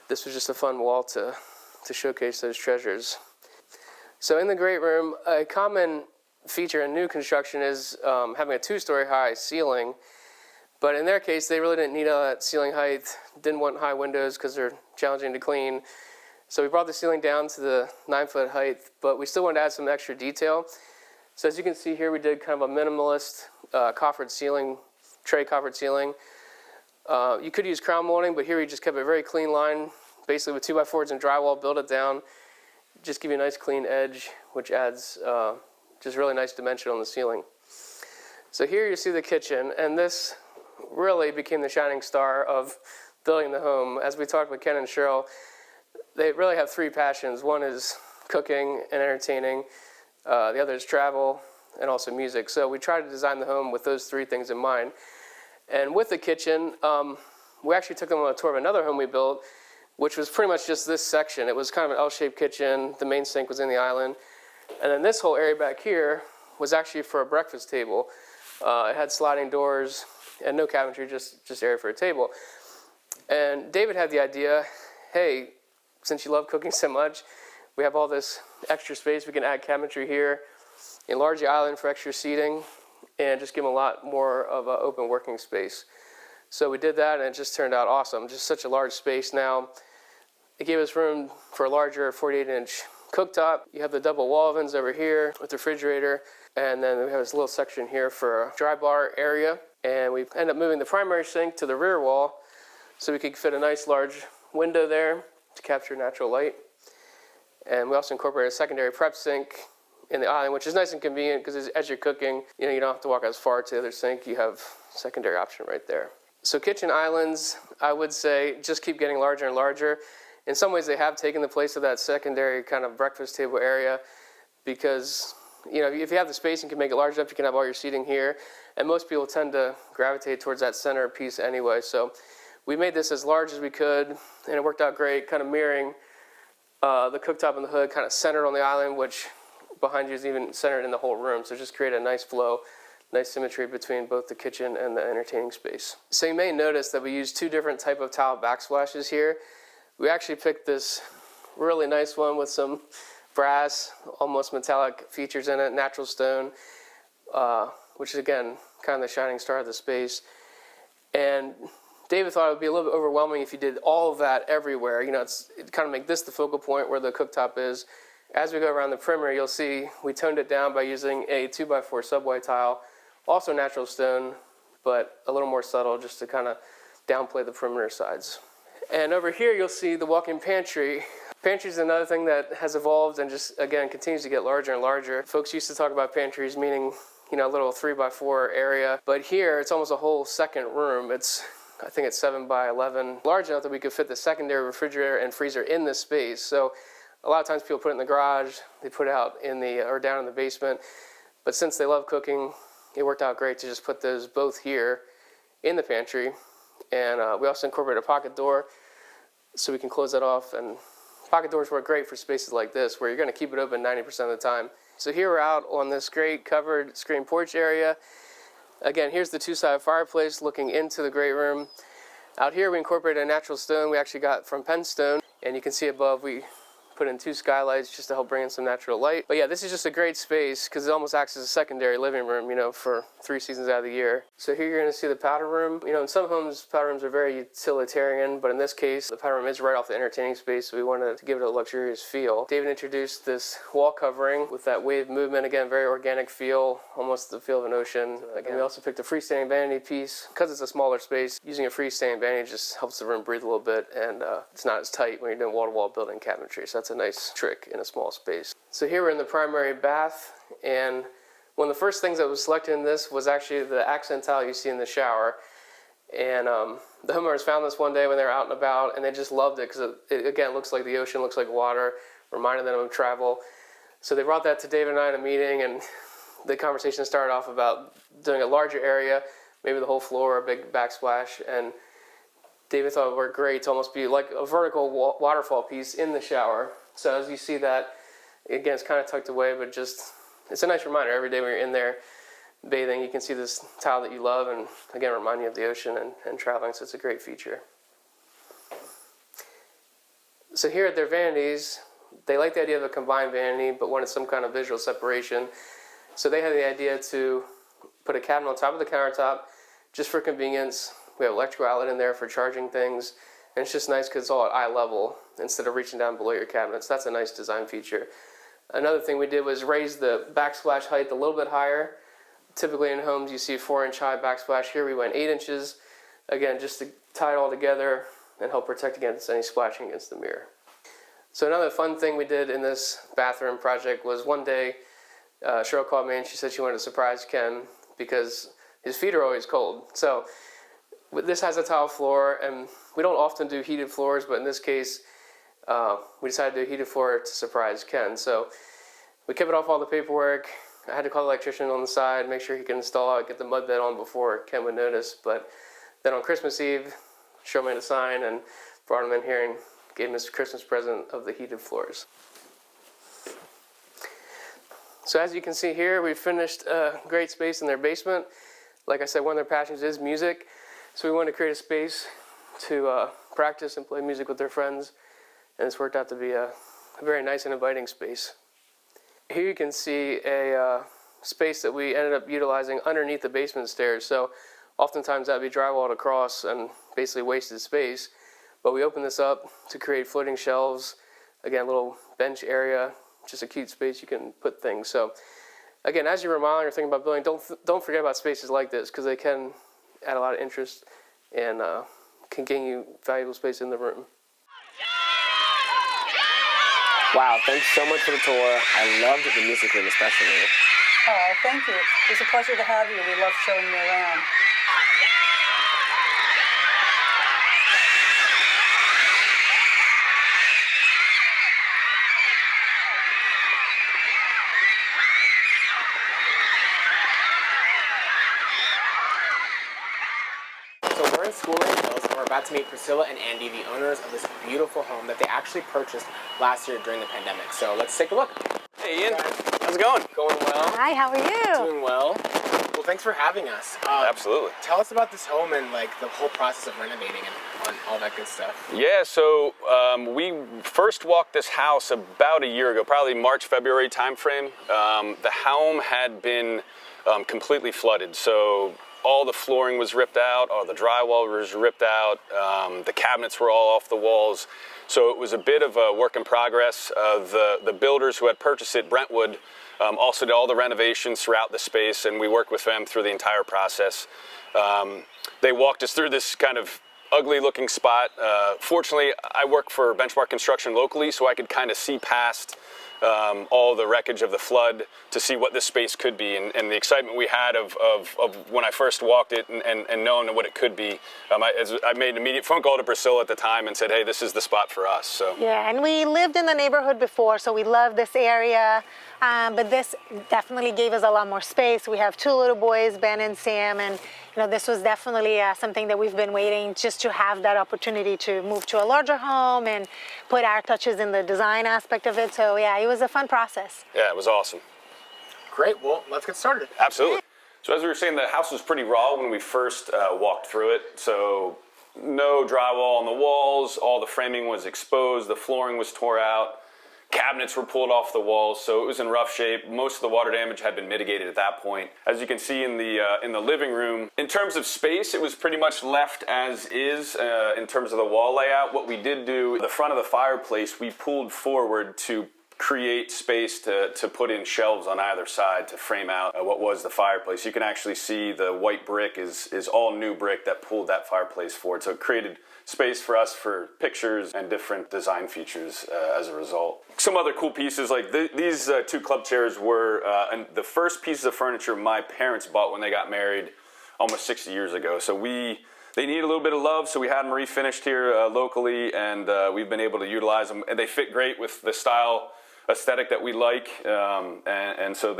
this was just a fun wall to showcase those treasures. So in the great room, a common feature in new construction is having a 2-story high ceiling, but in their case, they really didn't need all that ceiling height, didn't want high windows because they're challenging to clean. So we brought the ceiling down to the 9-foot height, but we still wanted to add some extra detail. So as you can see here, we did kind of a minimalist coffered ceiling, tray coffered ceiling. You could use crown molding, but here we just kept a very clean line, basically with 2x4s and drywall, build it down, just give you a nice clean edge, which adds just really nice dimension on the ceiling. So So here you see the kitchen, and this really became the shining star of building the home. As we talked with Ken and Cheryl, they really have three passions. One is cooking and entertaining. The other is travel and also music. So we tried to design the home with those three things in mind. And with the kitchen, we actually took them on a tour of another home we built, which was pretty much just this section. It was kind of an L-shaped kitchen. The main sink was in the island. And then this whole area back here was actually for a breakfast table. It had sliding doors and no cabinetry, just area for a table. And David had the idea, hey, since you love cooking so much, we have all this extra space. We can add cabinetry here, enlarge the island for extra seating, and just give them a lot more of an open working space. So we did that, and it just turned out awesome. Just such a large space now. It gave us room for a larger 48-inch cooktop. You have the double wall ovens over here with the refrigerator, and then we have this little section here for a dry bar area. And we ended up moving the primary sink to the rear wall so we could fit a nice large window there to capture natural light. And we also incorporated a secondary prep sink in the island, which is nice and convenient because as you're cooking, you don't have to walk as far to the other sink. You have a secondary option right there. So kitchen islands, I would say, just keep getting larger and larger. In some ways, they have taken the place of that secondary kind of breakfast table area because, if you have the space and can make it large enough, you can have all your seating here. And most people tend to gravitate towards that center piece anyway. So we made this as large as we could, and it worked out great, kind of mirroring the cooktop and the hood, kind of centered on the island, which behind you is even centered in the whole room. So just create a nice flow, nice symmetry between both the kitchen and the entertaining space. So you may notice that we use two different type of tile backsplashes here. We actually picked this really nice one with some brass, almost metallic features in it, natural stone, which is again kind of the shining star of the space. And David thought it would be a little bit overwhelming if you did all of that everywhere. It kind of make this the focal point where the cooktop is. As we go around the perimeter, you'll see we toned it down by using a 2x4 subway tile, also natural stone, but a little more subtle just to kind of downplay the perimeter sides. And over here, you'll see the walk-in pantry. Pantry is another thing that has evolved and just, again, continues to get larger and larger. Folks used to talk about pantries meaning, a little 3x4 area, but here it's almost a whole second room. I think it's 7x11, large enough that we could fit the secondary refrigerator and freezer in this space. So a lot of times people put it in the garage, they put it out or down in the basement. But since they love cooking, it worked out great to just put those both here in the pantry. And we also incorporated a pocket door so we can close that off. And pocket doors work great for spaces like this where you're going to keep it open 90% of the time. So here we're out on this great covered screen porch area. Again, here's the two-sided fireplace looking into the great room. Out here we incorporated a natural stone we actually got from Penstone. And you can see above we put in two skylights just to help bring in some natural light. But yeah, this is just a great space because it almost acts as a secondary living room, for 3 seasons out of the year. So here you're going to see the powder room. In some homes, powder rooms are very utilitarian, but in this case, the powder room is right off the entertaining space, so we wanted to give it a luxurious feel. David introduced this wall covering with that wave movement, again, very organic feel, almost the feel of an ocean. Again, we also picked a freestanding vanity piece. Because it's a smaller space, using a freestanding vanity just helps the room breathe a little bit, and it's not as tight when you're doing wall-to-wall building cabinetry. So that's a nice trick in a small space. So here we're in the primary bath, and one of the first things that was selected in this was actually the accent tile you see in the shower. And the homeowners found this one day when they were out and about, and they just loved it because it again looks like the ocean, looks like water, reminded them of travel. So they brought that to David and I in a meeting, and the conversation started off about doing a larger area, maybe the whole floor, a big backsplash, and David thought it would work great to almost be like a vertical waterfall piece in the shower. So as you see that, again, it's kind of tucked away, but just, it's a nice reminder every day when you're in there bathing, you can see this tile that you love and, again, remind you of the ocean and traveling, so it's a great feature. So here at their vanities, they like the idea of a combined vanity, but wanted some kind of visual separation. So they had the idea to put a cabinet on top of the countertop, just for convenience. We have an electrical outlet in there for charging things, and it's just nice because it's all at eye level instead of reaching down below your cabinets. That's a nice design feature. Another thing we did was raise the backsplash height a little bit higher. Typically in homes you see a 4-inch high backsplash. Here we went 8 inches, again just to tie it all together and help protect against any splashing against the mirror. So another fun thing we did in this bathroom project was one day Cheryl called me and she said she wanted to surprise Ken because his feet are always cold. So this has a tile floor, and we don't often do heated floors, but in this case, we decided to do a heated floor to surprise Ken. So we kept it off all the paperwork. I had to call the electrician on the side, make sure he could install it, get the mud bed on before Ken would notice. But then on Christmas Eve, showed me the sign and brought him in here and gave him his Christmas present of the heated floors. So as you can see here, we finished a great space in their basement. Like I said, one of their passions is music. So we wanted to create a space to practice and play music with their friends. And it's worked out to be a very nice and inviting space. Here you can see a space that we ended up utilizing underneath the basement stairs. So oftentimes that would be drywalled across and basically wasted space. But we opened this up to create floating shelves, again, a little bench area, just a cute space you can put things. So again, as you're remodeling or thinking about building, don't forget about spaces like this, because they can add a lot of interest and can gain you valuable space in the room. Wow, thanks so much for the tour. I loved the music room especially. Oh, thank you. It was a pleasure to have you. We love showing you around. So we're in Schooling Hills, and we're about to meet Priscilla and Andy, the owners of this beautiful home that they actually purchased last year during the pandemic. So let's take a look. Hey Ian, how's it going? Going well. Hi, how are you? Doing well. Well, thanks for having us. Absolutely. Tell us about this home and like the whole process of renovating and all that good stuff. Yeah, so we first walked this house about a year ago, probably March, February timeframe. The home had been completely flooded, so all the flooring was ripped out, all the drywall was ripped out, the cabinets were all off the walls. So it was a bit of a work in progress. The builders who had purchased it, Brentwood, also did all the renovations throughout the space, and we worked with them through the entire process. They walked us through this kind of ugly looking spot. Fortunately, I work for Benchmark Construction locally, so I could kind of see past all the wreckage of the flood to see what this space could be, and the excitement we had of when I first walked it and knowing what it could be. I made an immediate phone call to Priscilla at the time and said, hey, this is the spot for us. So. Yeah, and we lived in the neighborhood before, so we love this area, but this definitely gave us a lot more space. We have two little boys, Ben and Sam, and this was definitely something that we've been waiting just to have that opportunity to move to a larger home and put our touches in the design aspect of it. So yeah, it was a fun process. Yeah, it was awesome. Great, well, let's get started. Absolutely. So as we were saying, the house was pretty raw when we first walked through it. So no drywall on the walls, all the framing was exposed, the flooring was tore out, cabinets were pulled off the walls, so it was in rough shape. Most of the water damage had been mitigated at that point. As you can see in the living room, in terms of space, it was pretty much left as is in terms of the wall layout. What we did do, the front of the fireplace, we pulled forward to create space to put in shelves on either side to frame out what was the fireplace. You can actually see the white brick is all new brick that pulled that fireplace forward. So it created space for us for pictures and different design features as a result. Some other cool pieces, like these two club chairs were the first pieces of furniture my parents bought when they got married almost 60 years ago. So they need a little bit of love, so we had them refinished here locally, and we've been able to utilize them. And they fit great with the style aesthetic that we like, and so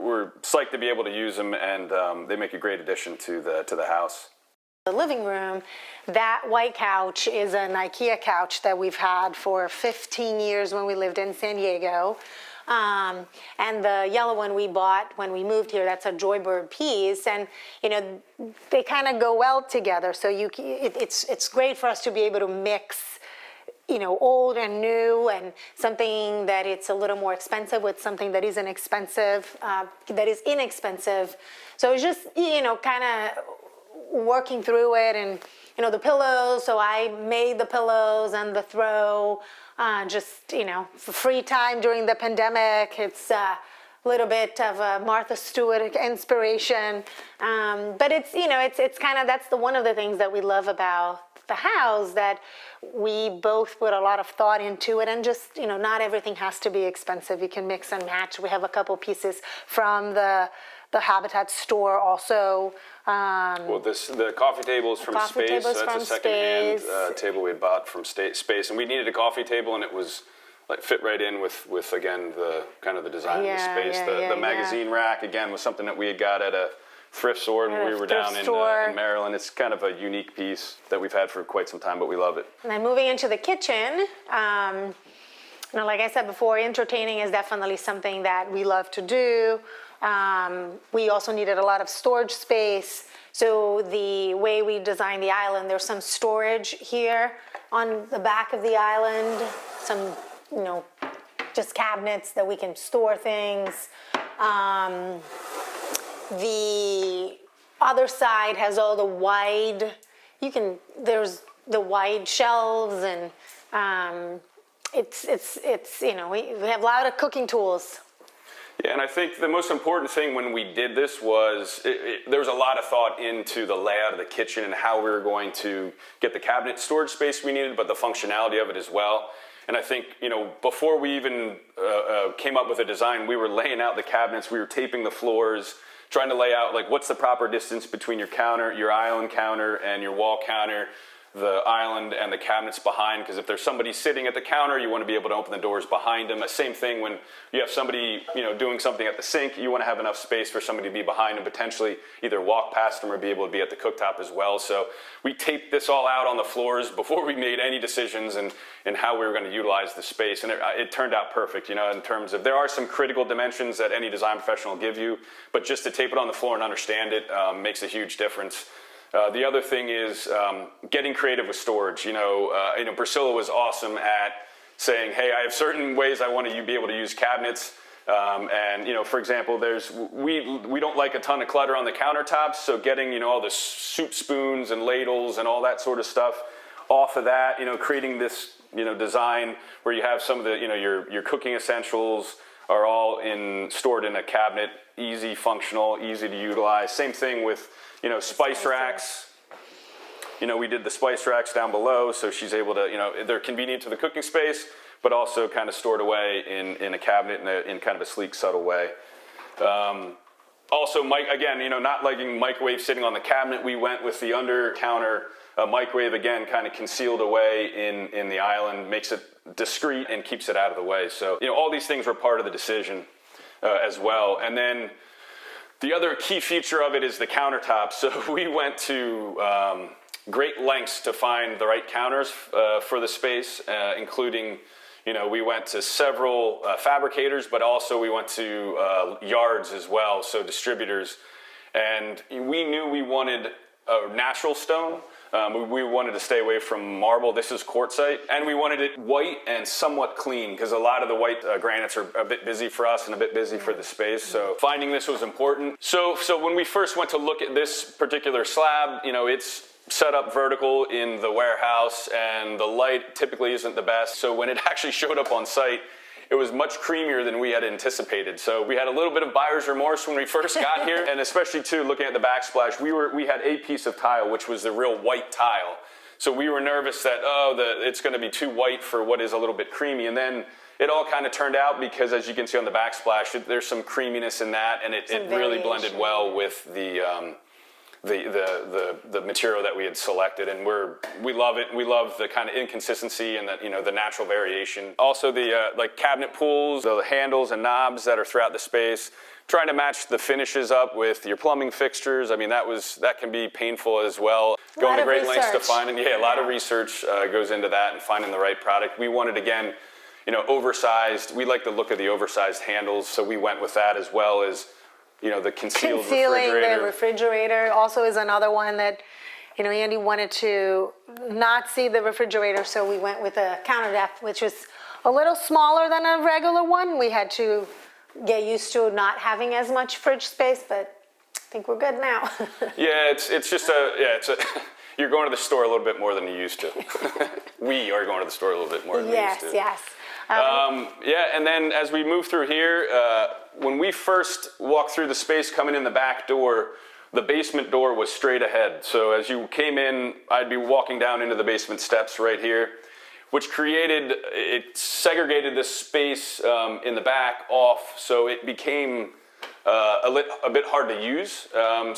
we're psyched to be able to use them, and they make a great addition to the house. The living room, that white couch is an IKEA couch that we've had for 15 years when we lived in San Diego. And the yellow one we bought when we moved here, that's a Joybird piece, and they kind of go well together. So it's great for us to be able to mix old and new, and something that it's a little more expensive with something that is inexpensive. So it's just kind of working through it, and the pillows. So I made the pillows and the throw. Just for free time during the pandemic. It's a little bit of a Martha Stewart inspiration, but it's kind of that's one of the things that we love about the house, that we both put a lot of thought into it, and just not everything has to be expensive. You can mix and match. We have a couple pieces from the the Habitat store also. Well, the coffee table is from coffee Space. So table's that's from a second-hand Space. table we bought from Space, and we needed a coffee table, and it was like fit right in with again the kind of the design of the space. The magazine rack again was something that we had got at a thrift store when we were down in Maryland. It's kind of a unique piece that we've had for quite some time, but we love it. And then moving into the kitchen, like I said before, entertaining is definitely something that we love to do. We also needed a lot of storage space. So the way we designed the island, there's some storage here on the back of the island, some, just cabinets that we can store things. The other side has all the wide, there's the wide shelves, and we have a lot of cooking tools. Yeah, and I think the most important thing when we did this was there was a lot of thought into the layout of the kitchen and how we were going to get the cabinet storage space we needed, but the functionality of it as well. And I think, before we even came up with a design, we were laying out the cabinets, we were taping the floors, trying to lay out like what's the proper distance between your counter, your island counter, and your wall counter, the island and the cabinets behind, because if there's somebody sitting at the counter, you want to be able to open the doors behind them. The same thing when you have somebody, doing something at the sink, you want to have enough space for somebody to be behind and potentially either walk past them or be able to be at the cooktop as well. So we taped this all out on the floors before we made any decisions and how we were going to utilize the space. And it turned out perfect, in terms of there are some critical dimensions that any design professional will give you, but just to tape it on the floor and understand it makes a huge difference. The other thing is getting creative with storage. Priscilla was awesome at saying, hey, I have certain ways I want to be able to use cabinets. For example, we don't like a ton of clutter on the countertops, so getting, all the soup spoons and ladles and all that sort of stuff off of that, creating this, design where you have some of the, your cooking essentials are all stored in a cabinet, easy, functional, easy to utilize. Same thing with, spice racks. We did the spice racks down below, so she's able to, they're convenient to the cooking space, but also kind of stored away in a cabinet in kind of a sleek, subtle way. Also, again, not liking microwave sitting on the cabinet, we went with the under-counter microwave, again, kind of concealed away in the island, makes it discreet and keeps it out of the way. So, all these things were part of the decision as well. And then the other key feature of it is the countertops. So we went to great lengths to find the right counters for the space, including, we went to several fabricators, but also we went to yards as well, so distributors. And we knew we wanted a natural stone. We wanted to stay away from marble. This is quartzite. And we wanted it white and somewhat clean because a lot of the white granites are a bit busy for us and a bit busy for the space. So finding this was important. So when we first went to look at this particular slab, it's set up vertical in the warehouse and the light typically isn't the best. So when it actually showed up on site, it was much creamier than we had anticipated. So we had a little bit of buyer's remorse when we first got here, and especially too, looking at the backsplash, we had a piece of tile, which was the real white tile. So we were nervous that, it's gonna be too white for what is a little bit creamy. And then it all kind of turned out because as you can see on the backsplash, there's some creaminess in that, and it really blended well with the material that we had selected, and we love it. We love the kind of inconsistency and the natural variation. Also the like cabinet pulls, the handles and knobs that are throughout the space. Trying to match the finishes up with your plumbing fixtures. I mean, that can be painful as well. Going to great lengths to finding, a lot of research goes into that and finding the right product. We wanted, again, oversized. We like the look of the oversized handles, so we went with that as well as the concealing the refrigerator also is another one that, Andy wanted to not see the refrigerator, so we went with a counter depth, which was a little smaller than a regular one. We had to get used to not having as much fridge space, but I think we're good now. Yeah, it's just you're going to the store a little bit more than you used to. We are going to the store a little bit more than we used to. Yes. And then as we move through here, when we first walked through the space coming in the back door, the basement door was straight ahead. So as you came in, I'd be walking down into the basement steps right here, which segregated this space in the back off, so it became a bit hard to use.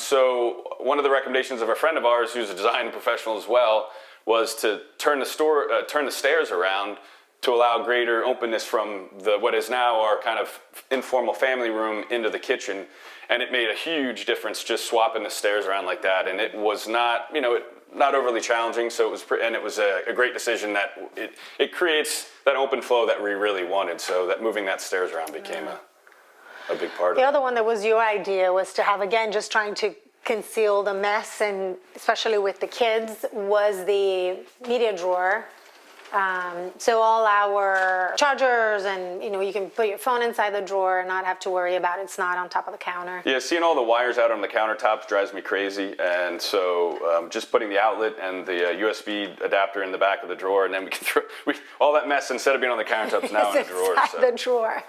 So one of the recommendations of a friend of ours who's a design professional as well was to turn the stairs around to allow greater openness from what is now our kind of informal family room into the kitchen. And it made a huge difference just swapping the stairs around like that. And it was not, not overly challenging. So it was a great decision that it creates that open flow that we really wanted. So that moving that stairs around became a big part of it. The other one that was your idea was to have, again, just trying to conceal the mess, and especially with the kids, was the media drawer. So all our chargers and, you can put your phone inside the drawer and not have to worry about it's not on top of the counter. Yeah, seeing all the wires out on the countertops drives me crazy. And so just putting the outlet and the USB adapter in the back of the drawer, and then we can throw all that mess, instead of being on the countertops, now in the drawer. The drawer.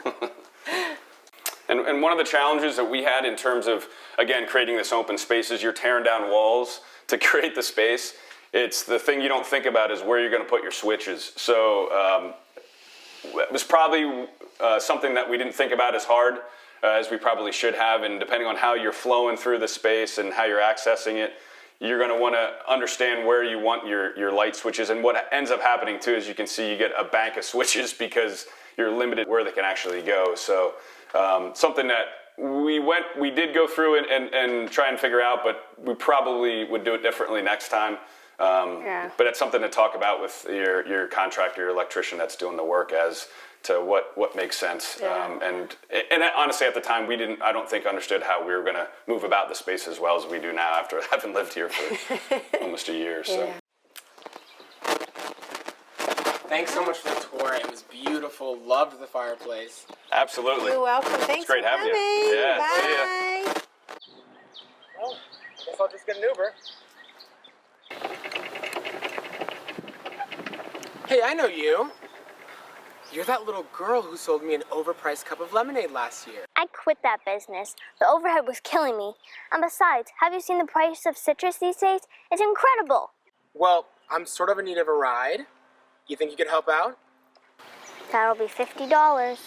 And one of the challenges that we had in terms of, again, creating this open space is you're tearing down walls to create the space. It's the thing you don't think about is where you're going to put your switches. So it was probably something that we didn't think about as hard as we probably should have. And depending on how you're flowing through the space and how you're accessing it, you're going to want to understand where you want your light switches. And what ends up happening too is you can see you get a bank of switches because you're limited where they can actually go. So something that we did go through and try and figure out, but we probably would do it differently next time. But it's something to talk about with your contractor, your electrician that's doing the work as to what makes sense. And honestly, at the time, I don't think understood how we were going to move about the space as well as we do now after having lived here for almost a year. So. Thanks so much for the tour. It was beautiful. Loved the fireplace. Absolutely. You're welcome. Thanks it's great for having coming. you. Yeah, Bye. see ya. Well, I guess I'll just get an Uber. Hey, I know you. You're that little girl who sold me an overpriced cup of lemonade last year. I quit that business. The overhead was killing me. And besides, have you seen the price of citrus these days? It's incredible. Well, I'm sort of in need of a ride. You think you could help out? That'll be $50.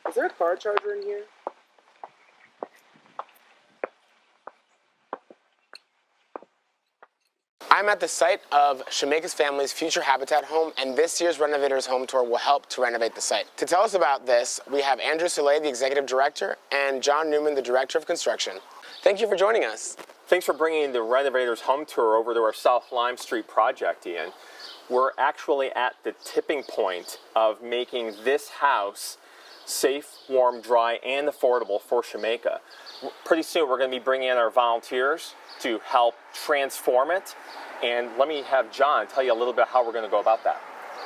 Is there a car charger in here? I'm at the site of Shemeka's family's future habitat home, and this year's Rennovators home tour will help to renovate the site. To tell us about this, we have Andrew Soleil, the executive director, and John Newman, the director of construction. Thank you for joining us. Thanks for bringing the Rennovators home tour over to our South Lime Street project, Ian. We're actually at the tipping point of making this house safe, warm, dry, and affordable for Shemeka. Pretty soon we're going to be bringing in our volunteers to help transform it. And let me have John tell you a little bit how we're going to go about that.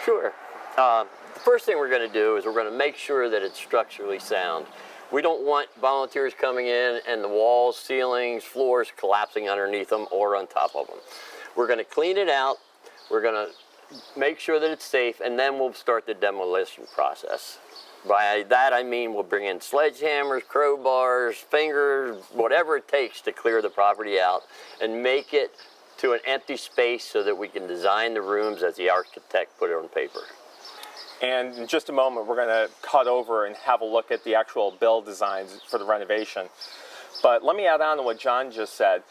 Sure. The first thing we're going to do is we're going to make sure that it's structurally sound. We don't want volunteers coming in and the walls, ceilings, floors collapsing underneath them or on top of them. We're going to clean it out. We're going to make sure that it's safe, and then we'll start the demolition process. By that I mean we'll bring in sledgehammers, crowbars, fingers, whatever it takes to clear the property out and make it to an empty space so that we can design the rooms as the architect put it on paper. And in just a moment we're going to cut over and have a look at the actual build designs for the renovation. But let me add on to what John just said.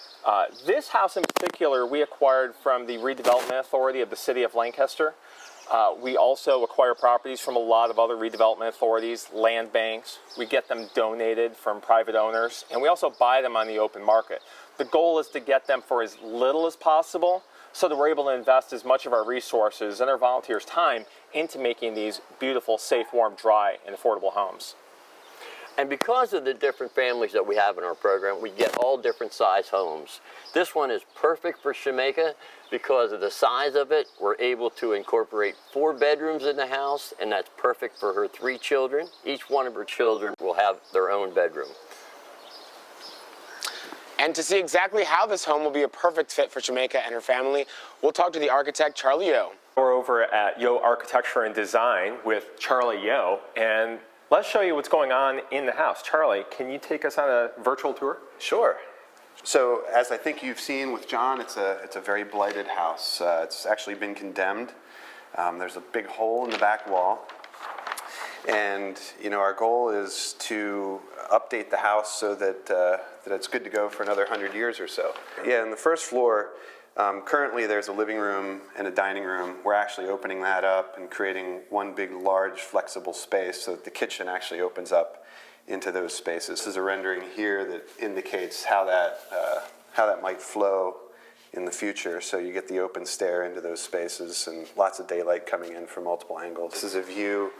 This house in particular we acquired from the Redevelopment Authority of the City of Lancaster. We also acquire properties from a lot of other redevelopment authorities, land banks. We get them donated from private owners, and we also buy them on the open market. The goal is to get them for as little as possible so that we're able to invest as much of our resources and our volunteers' time into making these beautiful, safe, warm, dry, and affordable homes. And because of the different families that we have in our program, we get all different size homes. This one is perfect for Shemeka because of the size of it. We're able to incorporate 4 bedrooms in the house, and that's perfect for her 3 children. Each one of her children will have their own bedroom. And to see exactly how this home will be a perfect fit for Shemeka and her family, we'll talk to the architect, Charlie Yo. We're over at Yo Architecture and Design with Charlie Yo, and let's show you what's going on in the house. Charlie, can you take us on a virtual tour? Sure. So as I think you've seen with John, it's a very blighted house. It's actually been condemned. There's a big hole in the back wall. And, our goal is to update the house so that, that it's good to go for another 100 years or so. Yeah, on the first floor, currently there's a living room and a dining room. We're actually opening that up and creating one big, large, flexible space so that the kitchen actually opens up into those spaces. This is a rendering here that indicates how that might flow in the future. So you get the open stair into those spaces and lots of daylight coming in from multiple angles. This is a view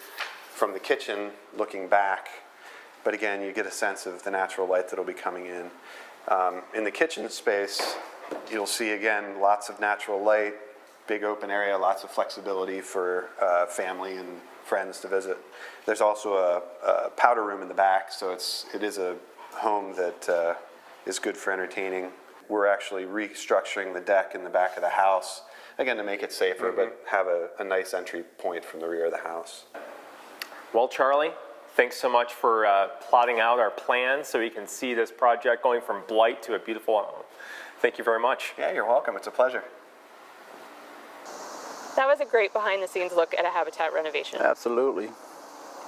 from the kitchen looking back, but again, you get a sense of the natural light that'll be coming in. In the kitchen space, you'll see again lots of natural light, big open area, lots of flexibility for family and friends to visit. There's also a powder room in the back, so it is a home that is good for entertaining. We're actually restructuring the deck in the back of the house, again to make it safer, but have a nice entry point from the rear of the house. Well, Charlie, thanks so much for plotting out our plans so we can see this project going from blight to a beautiful home. Thank you very much. Yeah, you're welcome. It's a pleasure. That was a great behind-the-scenes look at a habitat renovation. Absolutely.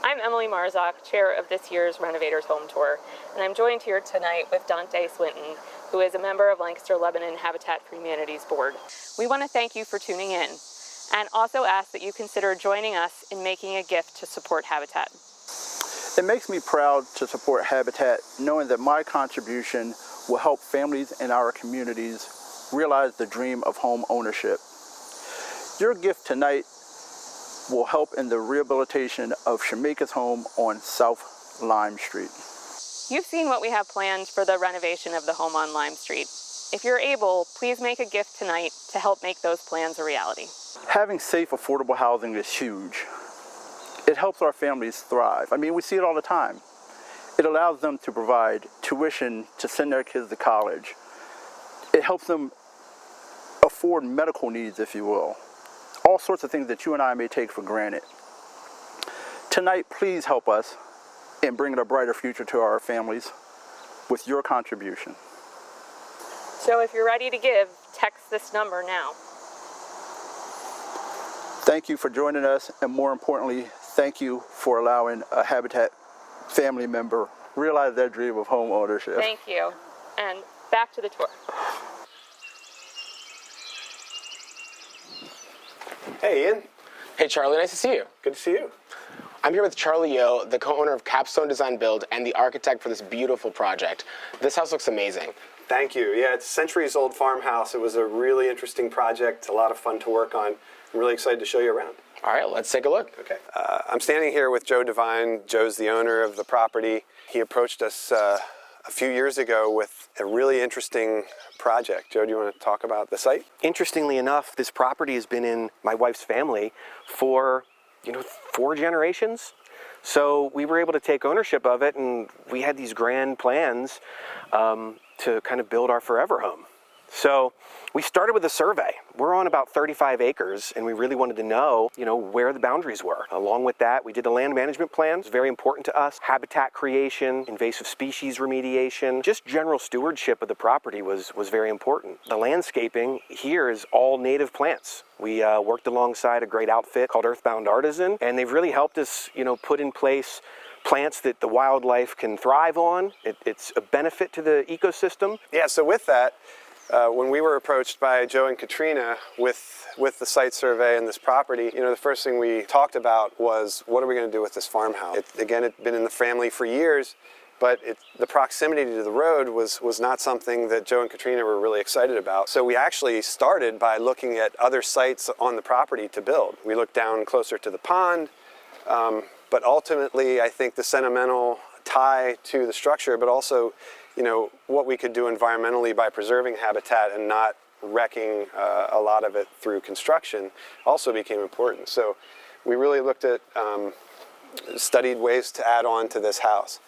I'm Emily Marzak, chair of this year's Rennovators Home Tour, and I'm joined here tonight with Dante Swinton, who is a member of Lancaster Lebanon Habitat for Humanity's board. We want to thank you for tuning in, and also ask that you consider joining us in making a gift to support Habitat. It makes me proud to support Habitat, knowing that my contribution will help families in our communities realize the dream of home ownership. Your gift tonight will help in the rehabilitation of Shamika's home on South Lime Street. You've seen what we have planned for the renovation of the home on Lime Street. If you're able, please make a gift tonight to help make those plans a reality. Having safe, affordable housing is huge. It helps our families thrive. I mean, we see it all the time. It allows them to provide tuition to send their kids to college. It helps them afford medical needs, if you will. All sorts of things that you and I may take for granted. Tonight, please help us in bringing a brighter future to our families with your contribution. So if you're ready to give, text this number now. Thank you for joining us, and more importantly, thank you for allowing a Habitat family member realize their dream of home ownership. Thank you. And back to the tour. Hey, Ian. Hey, Charlie. Nice to see you. Good to see you. I'm here with Charlie Yo, the co-owner of Capstone Design Build and the architect for this beautiful project. This house looks amazing. Thank you. Yeah, it's a centuries-old farmhouse. It was a really interesting project, a lot of fun to work on. I'm really excited to show you around. All right, let's take a look. Okay. I'm standing here with Joe Devine. Joe's the owner of the property. He approached us a few years ago with a really interesting project. Joe, do you want to talk about the site? Interestingly enough, this property has been in my wife's family for, 4 generations. So we were able to take ownership of it, and we had these grand plans to kind of build our forever home. So we started with a survey. We're on about 35 acres, and we really wanted to know, where the boundaries were. Along with that, we did a land management plan. It's very important to us. Habitat creation, invasive species remediation, just general stewardship of the property was very important. The landscaping here is all native plants. We worked alongside a great outfit called Earthbound Artisan, and they've really helped us, put in place plants that the wildlife can thrive on. It's a benefit to the ecosystem. Yeah, so with that, when we were approached by Joe and Katrina with the site survey and this property, the first thing we talked about was, what are we going to do with this farmhouse? Again, it had been in the family for years, but the proximity to the road was not something that Joe and Katrina were really excited about. So we actually started by looking at other sites on the property to build. We looked down closer to the pond, but ultimately I think the sentimental tie to the structure, but also what we could do environmentally by preserving habitat and not wrecking a lot of it through construction also became important. So we really looked at, studied ways to add on to this house.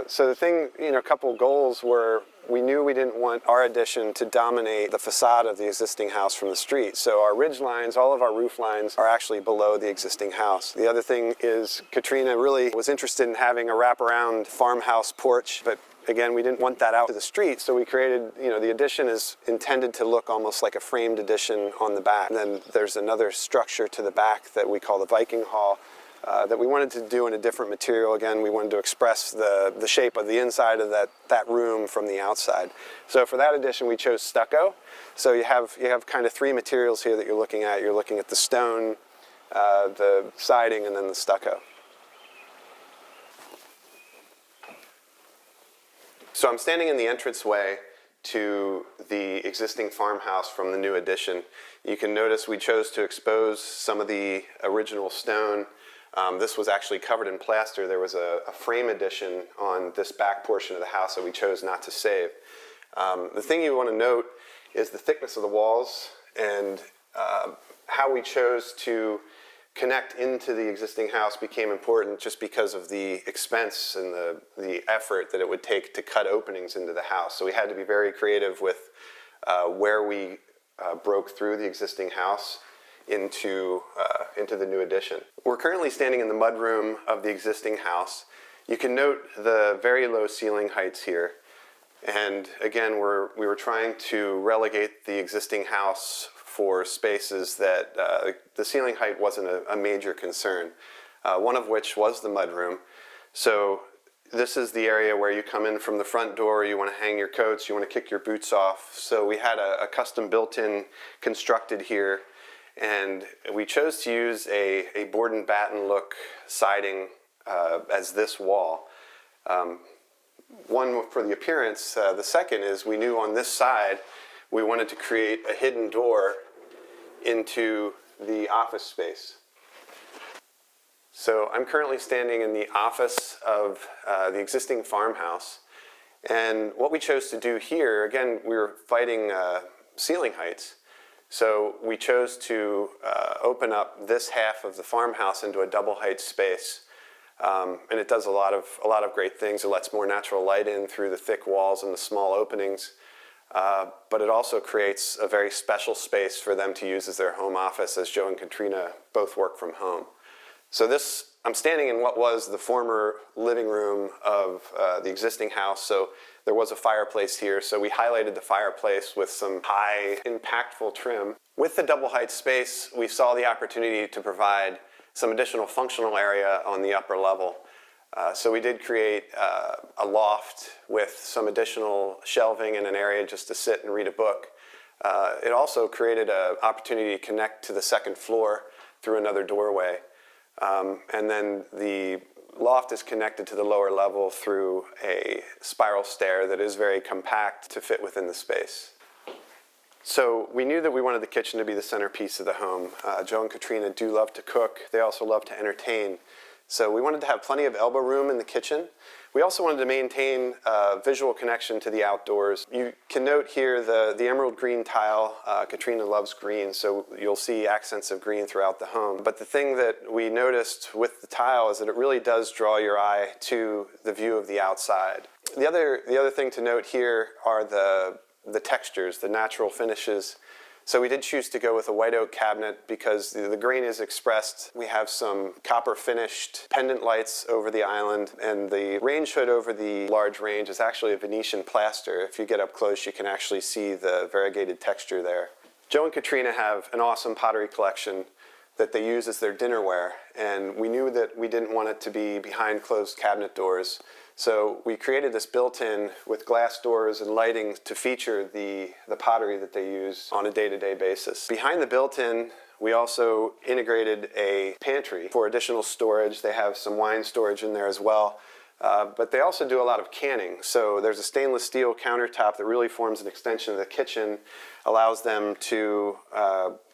So the thing, a couple goals were we knew we didn't want our addition to dominate the facade of the existing house from the street. So our ridge lines, all of our roof lines are actually below the existing house. The other thing is Katrina really was interested in having a wraparound farmhouse porch, but again, we didn't want that out to the street, so we created, the addition is intended to look almost like a framed addition on the back. And then there's another structure to the back that we call the Viking Hall that we wanted to do in a different material. Again, we wanted to express the shape of the inside of that room from the outside. So for that addition, we chose stucco. So you have kind of three materials here that you're looking at. You're looking at the stone, the siding, and then the stucco. So I'm standing in the entranceway to the existing farmhouse from the new addition. You can notice we chose to expose some of the original stone. This was actually covered in plaster. There was a frame addition on this back portion of the house that we chose not to save. The thing you want to note is the thickness of the walls and how we chose to connect into the existing house became important just because of the expense and the effort that it would take to cut openings into the house. So we had to be very creative with where we broke through the existing house into the new addition. We're currently standing in the mudroom of the existing house. You can note the very low ceiling heights here. And again, we were trying to relegate the existing house for spaces that the ceiling height wasn't a major concern, one of which was the mudroom. So this is the area where you come in from the front door, you want to hang your coats, you want to kick your boots off. So we had a custom built-in constructed here, and we chose to use a board and batten look siding as this wall. One for the appearance. The second is we knew on this side we wanted to create a hidden door into the office space. So I'm currently standing in the office of the existing farmhouse. And what we chose to do here, again, we were fighting ceiling heights. So we chose to open up this half of the farmhouse into a double height space. And it does a lot of great things. It lets more natural light in through the thick walls and the small openings. But it also creates a very special space for them to use as their home office, as Joe and Katrina both work from home. So I'm standing in what was the former living room of the existing house. So there was a fireplace here. So we highlighted the fireplace with some high, impactful trim. With the double height space, we saw the opportunity to provide some additional functional area on the upper level. So we did create a loft with some additional shelving and an area just to sit and read a book. It also created an opportunity to connect to the second floor through another doorway. And then the loft is connected to the lower level through a spiral stair that is very compact to fit within the space. So we knew that we wanted the kitchen to be the centerpiece of the home. Joe and Katrina do love to cook. They also love to entertain. So we wanted to have plenty of elbow room in the kitchen. We also wanted to maintain a visual connection to the outdoors. You can note here the emerald green tile. Katrina loves green, so you'll see accents of green throughout the home. But the thing that we noticed with the tile is that it really does draw your eye to the view of the outside. The other thing to note here are the textures, the natural finishes. So we did choose to go with a white oak cabinet because the grain is expressed. We have some copper finished pendant lights over the island, and the range hood over the large range is actually a Venetian plaster. If you get up close, you can actually see the variegated texture there. Joe and Katrina have an awesome pottery collection that they use as their dinnerware, and we knew that we didn't want it to be behind closed cabinet doors. So we created this built-in with glass doors and lighting to feature the pottery that they use on a day-to-day basis. Behind the built-in, we also integrated a pantry for additional storage. They have some wine storage in there as well. But they also do a lot of canning. So there's a stainless steel countertop that really forms an extension of the kitchen, allows them to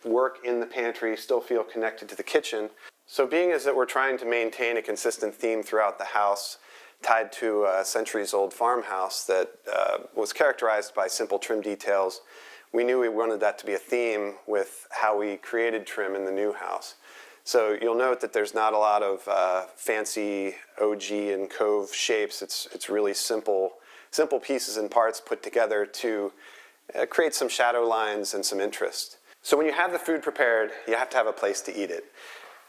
work in the pantry, still feel connected to the kitchen. So being as that we're trying to maintain a consistent theme throughout the house, tied to a centuries-old farmhouse that was characterized by simple trim details, we knew we wanted that to be a theme with how we created trim in the new house. So you'll note that there's not a lot of fancy OG and cove shapes. It's really simple pieces and parts put together to create some shadow lines and some interest. So when you have the food prepared, you have to have a place to eat it.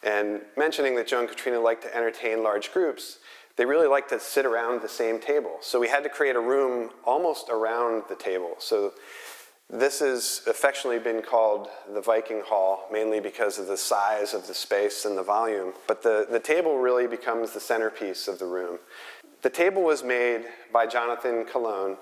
And mentioning that Joe and Katrina like to entertain large groups, they really like to sit around the same table. So we had to create a room almost around the table. So this has affectionately been called the Viking Hall, mainly because of the size of the space and the volume. But the table really becomes the centerpiece of the room. The table was made by Jonathan Cologne,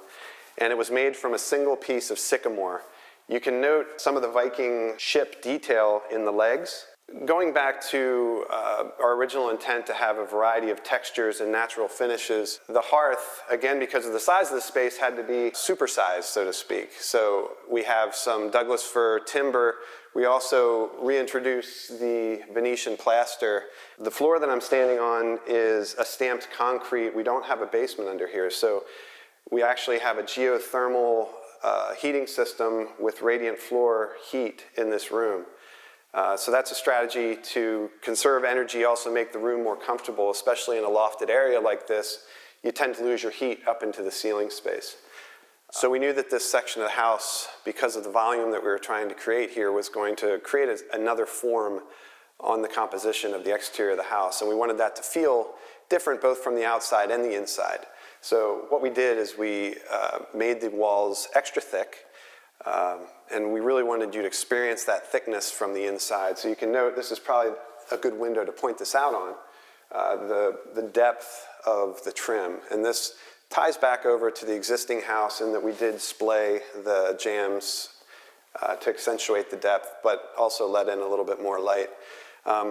and it was made from a single piece of sycamore. You can note some of the Viking ship detail in the legs. Going back to our original intent to have a variety of textures and natural finishes, the hearth, again, because of the size of the space, had to be supersized, so to speak. So we have some Douglas fir timber. We also reintroduced the Venetian plaster. The floor that I'm standing on is a stamped concrete. We don't have a basement under here, so we actually have a geothermal heating system with radiant floor heat in this room. So that's a strategy to conserve energy, also make the room more comfortable, especially in a lofted area like this. You tend to lose your heat up into the ceiling space. So we knew that this section of the house, because of the volume that we were trying to create here, was going to create another form on the composition of the exterior of the house. And we wanted that to feel different both from the outside and the inside. So what we did is we made the walls extra thick. And we really wanted you to experience that thickness from the inside. So you can note, this is probably a good window to point this out on, the depth of the trim. And this ties back over to the existing house in that we did splay the jambs to accentuate the depth, but also let in a little bit more light.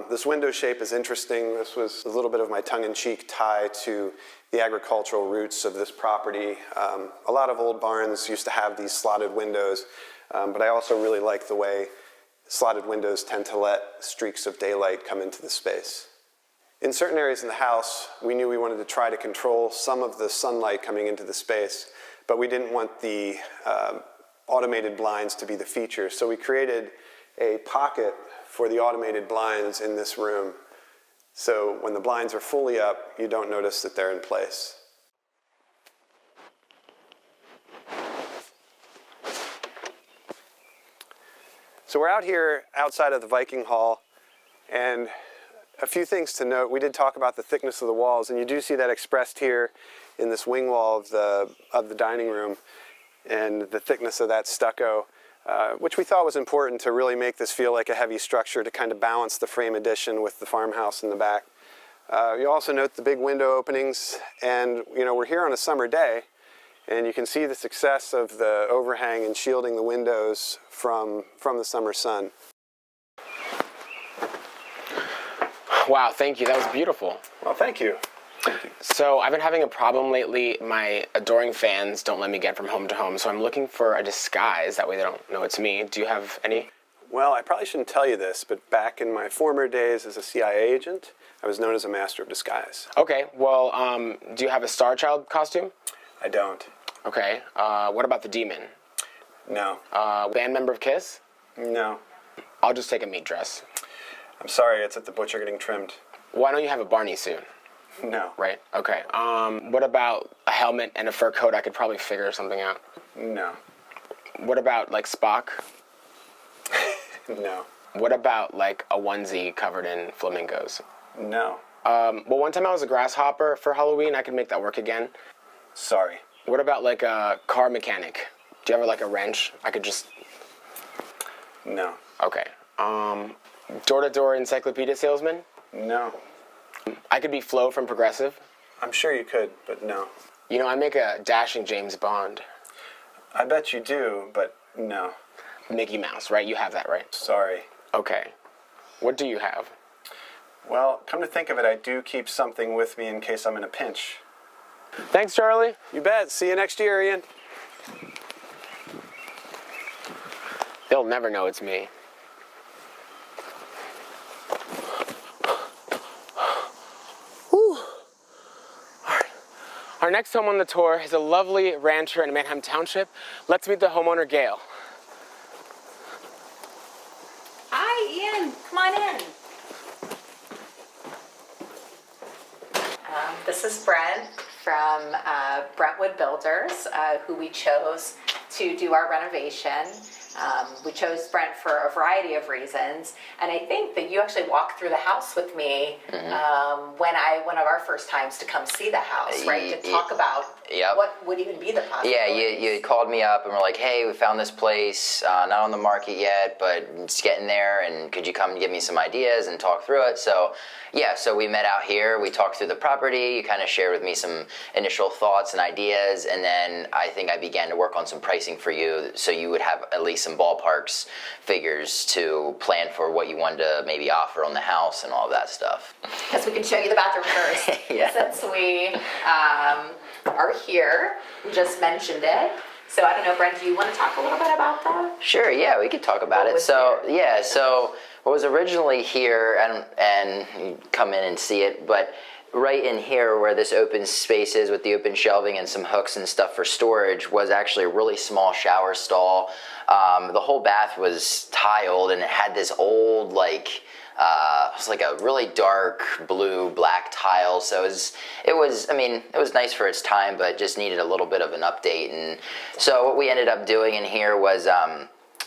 This window shape is interesting. This was a little bit of my tongue-in-cheek tie to the agricultural roots of this property. A lot of old barns used to have these slotted windows, but I also really like the way slotted windows tend to let streaks of daylight come into the space. In certain areas in the house, we knew we wanted to try to control some of the sunlight coming into the space, but we didn't want the automated blinds to be the feature. So we created a pocket for the automated blinds in this room. So when the blinds are fully up, you don't notice that they're in place. So we're out here outside of the Viking Hall, and a few things to note. We did talk about the thickness of the walls, and you do see that expressed here in this wing wall of the dining room, and the thickness of that stucco, which we thought was important to really make this feel like a heavy structure to kind of balance the frame addition with the farmhouse in the back. You also note the big window openings, and we're here on a summer day, and you can see the success of the overhang and shielding the windows from the summer sun. Wow, thank you. That was beautiful. Well, thank you. So I've been having a problem lately. My adoring fans don't let me get from home to home, so I'm looking for a disguise. That way they don't know it's me. Do you have any? Well, I probably shouldn't tell you this, but back in my former days as a CIA agent, I was known as a master of disguise. Okay, well, do you have a Star Child costume? I don't. Okay, what about the Demon? No. Band member of KISS? No. I'll just take a meat dress. I'm sorry, it's at the butcher getting trimmed. Why don't you have a Barney suit? No. Right, okay. What about a helmet and a fur coat? I could probably figure something out. No. What about, like, Spock? No. What about, like, a onesie covered in flamingos? No. Well, one time I was a grasshopper for Halloween. I could make that work again. Sorry. What about, like, a car mechanic? Do you have, like, a wrench? I could just... No. Okay. Door-to-door encyclopedia salesman? No. I could be Flo from Progressive. I'm sure you could, but no. You know, I make a dashing James Bond. I bet you do, but no. Mickey Mouse, right? You have that, right? Sorry. Okay. What do you have? Well, come to think of it, I do keep something with me in case I'm in a pinch. Thanks, Charlie. You bet. See you next year, Ian. They'll never know it's me. Whew. Our next home on the tour is a lovely rancher in Manheim Township. Let's meet the homeowner, Gail. Hi, Ian. Come on in. This is Brent from Brentwood Builders, who we chose to do our renovation. We chose Brent for a variety of reasons, and I think that you actually walked through the house with me one of our first times to come see the house, right? To talk about what would even be the possibility. Yeah, you called me up and were like, hey, we found this place, not on the market yet, but it's getting there, and could you come and give me some ideas and talk through it? So we met out here, we talked through the property, you kind of shared with me some initial thoughts and ideas, and then I think I began to work on some pricing for you, so you would have at least some ballparks figures to plan for what you wanted to maybe offer on the house and all of that stuff. Because we can show you the bathroom first. Since we are here, we just mentioned it. So I don't know, Brent, do you want to talk a little bit about that? Sure, yeah, we could talk about it. So what was originally here, and you come in and see it, but right in here where this open space is with the open shelving and some hooks and stuff for storage was actually a really small shower stall. The whole bath was tiled, and it had this old, it was like a really dark blue black tile, so it was nice for its time, but just needed a little bit of an update. And so what we ended up doing in here was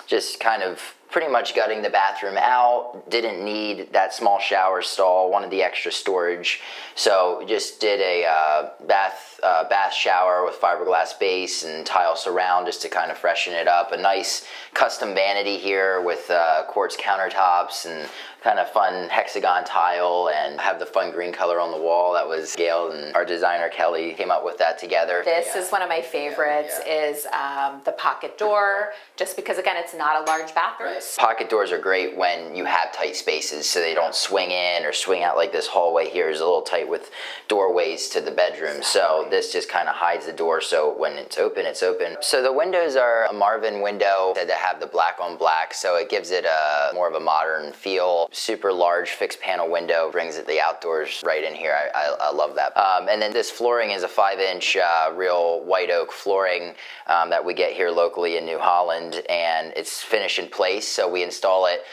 just kind of pretty much gutting the bathroom out. Didn't need that small shower stall, wanted the extra storage, so just did a bath shower with fiberglass base and tile surround just to kind of freshen it up. A nice custom vanity here with quartz countertops and kind of fun hexagon tile, and have the fun green color on the wall. That was Gail and our designer Kelly came up with that together. This is one of my favorites, is the pocket door, just because again, it's not a large bathroom. Pocket doors are great when you have tight spaces, so they don't swing in or swing out. Like this hallway here is a little tight with doorways to the bedroom, so this just kind of hides the door, so when it's open, it's open. So the windows are a Marvin window that have the black on black, so it gives it a more of a modern feel. Super large fixed panel window brings the outdoors right in here. I love that. And then this flooring is a 5-inch real white oak flooring that we get here locally in New Holland, and it's finished in place, so we install it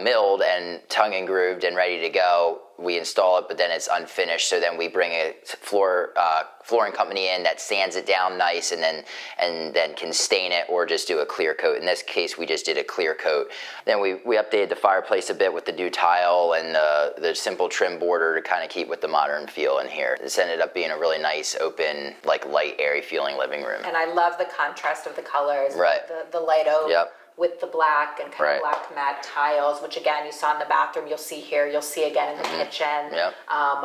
milled and tongue and grooved and ready to go. We install it, but then it's unfinished, so then we bring a flooring company in that sands it down nice, and then can stain it or just do a clear coat. In this case, we just did a clear coat. Then we updated the fireplace a bit with the new tile and the simple trim border to kind of keep with the modern feel in here. This ended up being a really nice, open, light, airy feeling living room. And I love the contrast of the colors. Right. The light oak. Yep. With the black and kind of black matte tiles, which again you saw in the bathroom, you'll see here, you'll see again in the kitchen,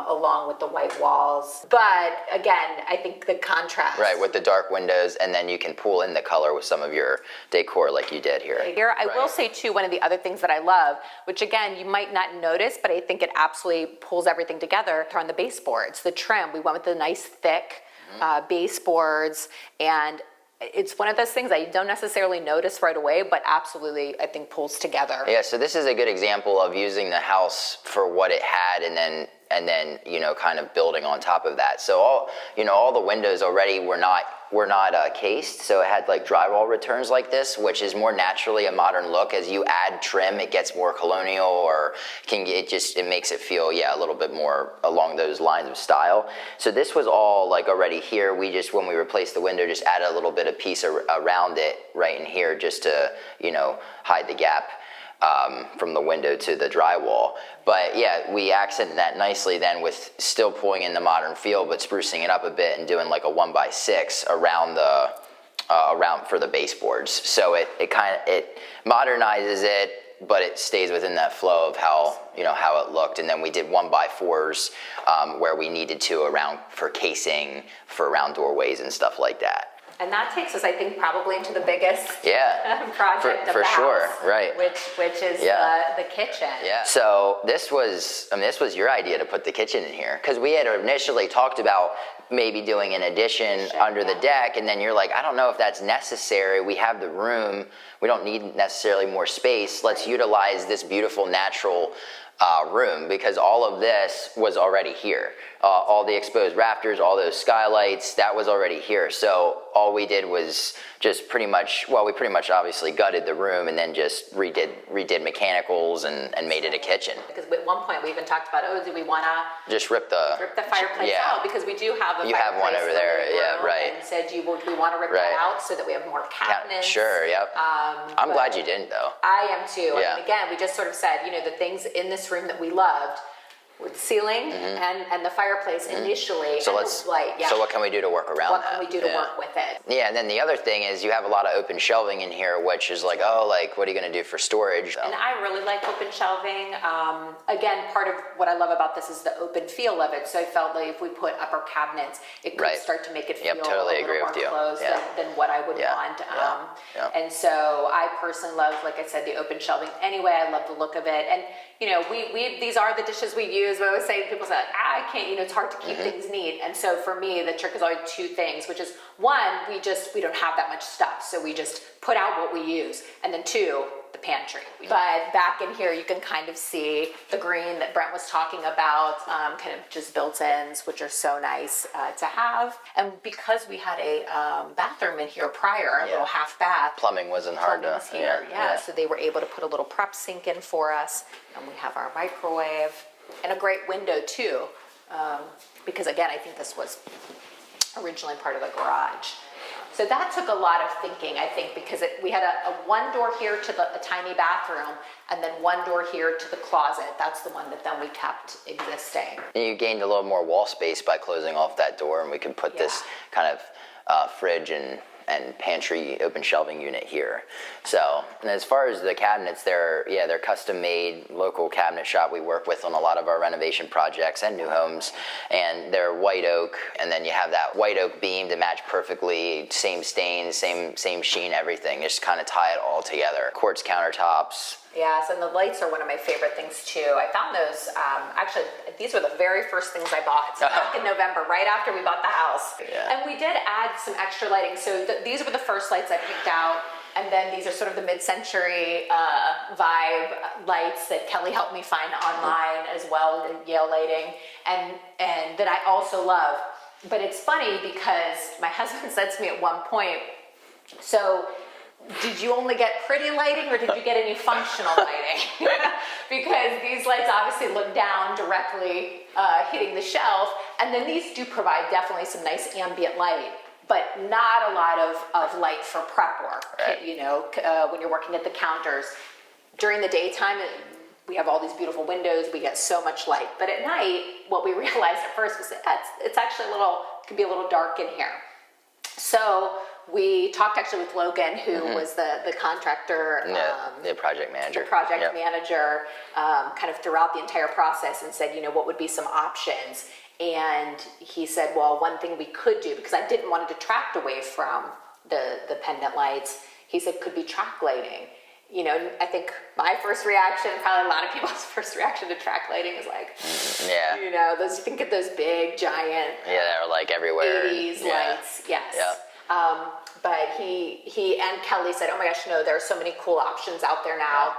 along with the white walls. But again, I think the contrast. Right, with the dark windows, and then you can pull in the color with some of your decor like you did here. Here, I will say too, one of the other things that I love, which again, you might not notice, but I think it absolutely pulls everything together, are on the baseboards, the trim. We went with the nice thick baseboards, and it's one of those things that you don't necessarily notice right away, but absolutely, I think, pulls together. Yeah, so this is a good example of using the house for what it had, and then kind of building on top of that. So all the windows already were not cased, so it had drywall returns like this, which is more naturally a modern look. As you add trim, it gets more colonial, or it makes it feel a little bit more along those lines of style. So this was all already here. We just, when we replaced the window, just added a little bit of piece around it right in here just to hide the gap from the window to the drywall. But yeah, we accented that nicely then with still pulling in the modern feel, but sprucing it up a bit and doing a 1x6 around for the baseboards. So it modernizes it, but it stays within that flow of how it looked. And then we did 1x4s where we needed to around for casing, for around doorways and stuff like that. And that takes us, I think, probably into the biggest project of for the sure, house, right? Which is the kitchen. Yeah. So this was your idea to put the kitchen in here, because we had initially talked about maybe doing an addition under the deck, and then you're like, I don't know if that's necessary. We have the room. We don't need necessarily more space. Let's utilize this beautiful natural room, because all of this was already here. All the exposed rafters, all those skylights, that was already here. So all we did was just pretty much obviously gutted the room and then just redid mechanicals and made it a kitchen. Because at one point we even talked about, do we want to just rip the fireplace out? Because we do have a you have one over there, yeah, right. And said, do we want to rip that out so that we have more cabinets? Sure, yep. I'm glad you didn't though. I am too. Yeah. And again, we just sort of said, the things in this room that we loved, with the ceiling and the fireplace initially. So So what can we do to work around what that? can we do to work with it? Yeah, and then the other thing is you have a lot of open shelving in here, which is like, what are you going to do for storage? And I really like open shelving. Again, part of what I love about this is the open feel of it. So I felt like if we put upper cabinets, it could start to make it feel totally a little more closed than what I would want. And so I personally love, like I said, the open shelving. Anyway, I love the look of it. And these are the dishes we use. We always say, people say, I can't, it's hard to keep things neat. And so for me, the trick is always two things, which is one, we don't have that much stuff. So we just put out what we use. And then two, the pantry. But back in here, you can kind of see the green that Brent was talking about, kind of just built-ins, which are so nice to have. And because we had a bathroom in here prior, a little half bath. Plumbing wasn't hard to. Here. Yeah, so they were able to put a little prep sink in for us. And we have our microwave and a great window too. Because again, I think this was originally part of the garage. So that took a lot of thinking, I think, because we had a one door here to the tiny bathroom and then one door here to the closet. That's the one that then we kept existing. And you gained a little more wall space by closing off that door, and we could put this kind of fridge and pantry open shelving unit here. So, and as far as the cabinets, they're custom made, local cabinet shop we work with on a lot of our renovation projects and new homes, and they're white oak, and then you have that white oak beam to match perfectly, same stains, same sheen, everything, just kind of tie it all together. Quartz countertops. Yes, and the lights are one of my favorite things too. I found those, actually, these were the very first things I bought. So back in November, right after we bought the house. Yeah. And we did add some extra lighting. So these were the first lights I picked out. And then these are sort of the mid-century vibe lights that Kelly helped me find online as well, Yale Lighting, and that I also love. But it's funny because my husband said to me at one point, so did you only get pretty lighting or did you get any functional lighting? Because these lights obviously look down directly hitting the shelf, and then these do provide definitely some nice ambient light, but not a lot of light for prep work. Right. When you're working at the counters. During the daytime, we have all these beautiful windows, we get so much light. But at night, what we realized at first was that it's actually can be a little dark in here. So we talked actually with Logan, who was the contractor. The project manager. The project manager, kind of throughout the entire process, and said, what would be some options? And he said, well, one thing we could do, because I didn't want to detract away from the pendant lights, he said could be track lighting. I think my first reaction, probably a lot of people's first reaction to track lighting is like, you think of those big, giant, they're like everywhere. 80s lights, yes. Yeah. But he and Kelly said, oh my gosh, no, there are so many cool options out there now.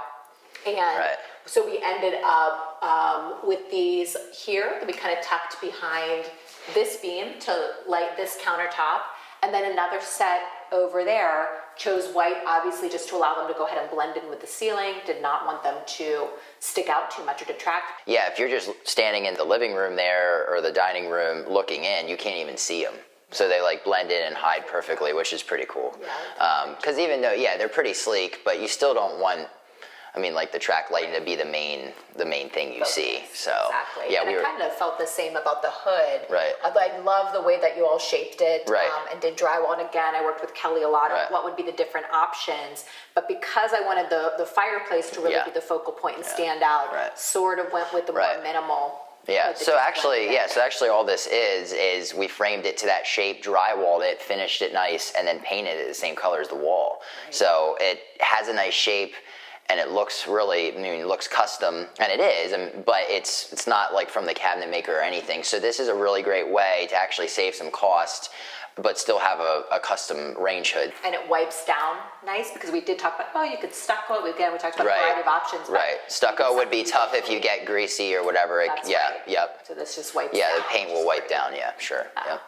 And so we ended up with these here that we kind of tucked behind this beam to light this countertop. And then another set over there, chose white, obviously just to allow them to go ahead and blend in with the ceiling, did not want them to stick out too much or detract. Yeah, if you're just standing in the living room there or the dining room looking in, you can't even see them. So they blend in and hide perfectly, which is pretty cool. Because even though, they're pretty sleek, but you still don't want, the track lighting to be the main thing you see. So exactly. And I kind of felt the same about the hood. Right. I love the way that you all shaped it. Right. And did drywall. And again, I worked with Kelly a lot on what would be the different options. But because I wanted the fireplace to really be the focal point and stand out, sort of went with the more minimal. Yeah. So actually, all this is we framed it to that shape, drywalled it, finished it nice, and then painted it the same color as the wall. Right. So it has a nice shape. And it looks it looks custom, and it is, but it's not like from the cabinet maker or anything. So this is a really great way to actually save some cost, but still have a custom range hood. And it wipes down nice, because we did talk about, you could stucco it. Again, we talked about a variety of options. Right. Stucco would be tough if you get greasy or whatever. Yep. So this just wipes down. Yeah, the paint will wipe down, sure. Yep.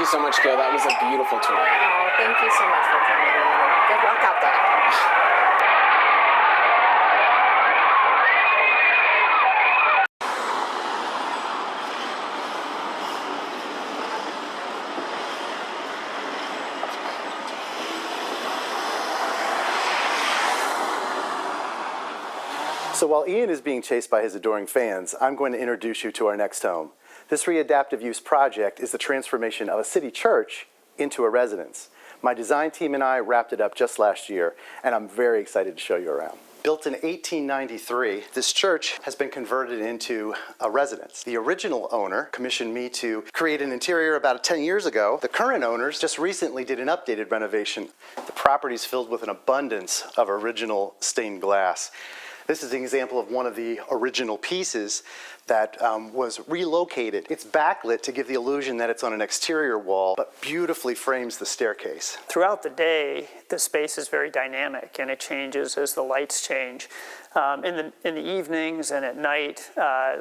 you so much, Gil. That was a beautiful tour. Oh, thank you so much for coming in. Good luck out there. So while Ian is being chased by his adoring fans, I'm going to introduce you to our next home. This readaptive use project is the transformation of a city church into a residence. My design team and I wrapped it up just last year, and I'm very excited to show you around. Built in 1893, this church has been converted into a residence. The original owner commissioned me to create an interior about 10 years ago. The current owners just recently did an updated renovation. The property is filled with an abundance of original stained glass. This is an example of one of the original pieces that was relocated. It's backlit to give the illusion that it's on an exterior wall, but beautifully frames the staircase. Throughout the day, the space is very dynamic and it changes as the lights change. In the evenings and at night,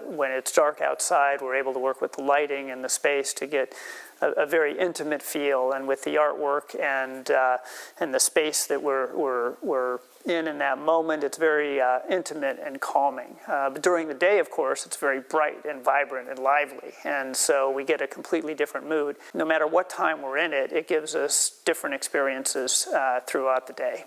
when it's dark outside, we're able to work with the lighting and the space to get a very intimate feel. And with the artwork and the space that we're in that moment, it's very intimate and calming. But during the day, of course, it's very bright and vibrant and lively. And so we get a completely different mood. No matter what time we're in it, it gives us different experiences throughout the day.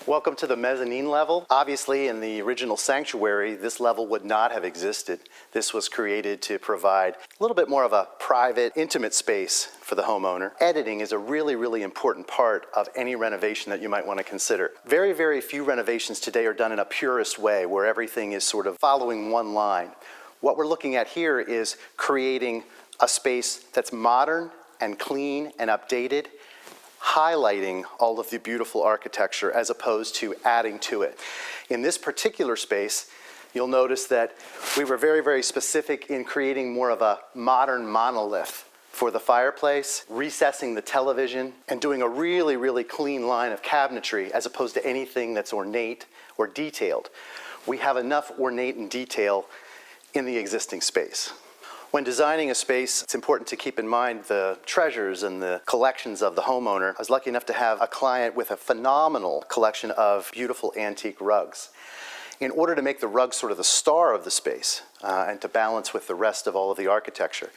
Welcome to the mezzanine level. Obviously, in the original sanctuary, this level would not have existed. This was created to provide a little bit more of a private, intimate space for the homeowner. Editing is a really, really important part of any renovation that you might want to consider. Very, very few renovations today are done in a purist way, where everything is sort of following one line. What we're looking at here is creating a space that's modern and clean and updated, highlighting all of the beautiful architecture as opposed to adding to it. In this particular space, you'll notice that we were very, very specific in creating more of a modern monolith for the fireplace, recessing the television, and doing a really, really clean line of cabinetry as opposed to anything that's ornate or detailed. We have enough ornate and detail in the existing space. When designing a space, it's important to keep in mind the treasures and the collections of the homeowner. I was lucky enough to have a client with a phenomenal collection of beautiful antique rugs. In order to make the rug sort of the star of the space and to balance with the rest of all of the architecture,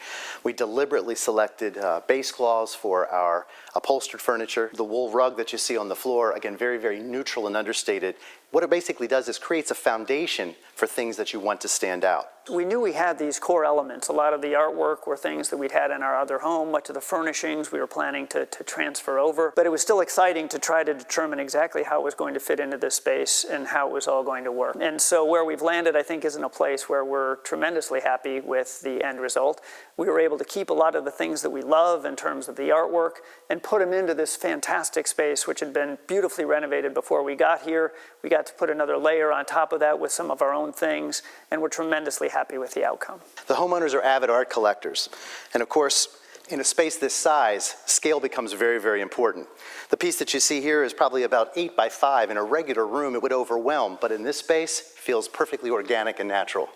we deliberately selected base cloths for our upholstered furniture. The wool rug that you see on the floor, again, very, very neutral and understated. What it basically does is creates a foundation for things that you want to stand out. We knew we had these core elements. A lot of the artwork were things that we'd had in our other home. Much of the furnishings we were planning to transfer over. But it was still exciting to try to determine exactly how it was going to fit into this space and how it was all going to work. And so where we've landed, I think, is in a place where we're tremendously happy with the end result. We were able to keep a lot of the things that we love in terms of the artwork and put them into this fantastic space, which had been beautifully renovated before we got here. We got to put another layer on top of that with some of our own things, and we're tremendously happy with the outcome. The homeowners are avid art collectors, and of course, in a space this size, scale becomes very, very important. The piece that you see here is probably about 8 by 5. In a regular room, it would overwhelm, but in this space, feels perfectly organic and natural.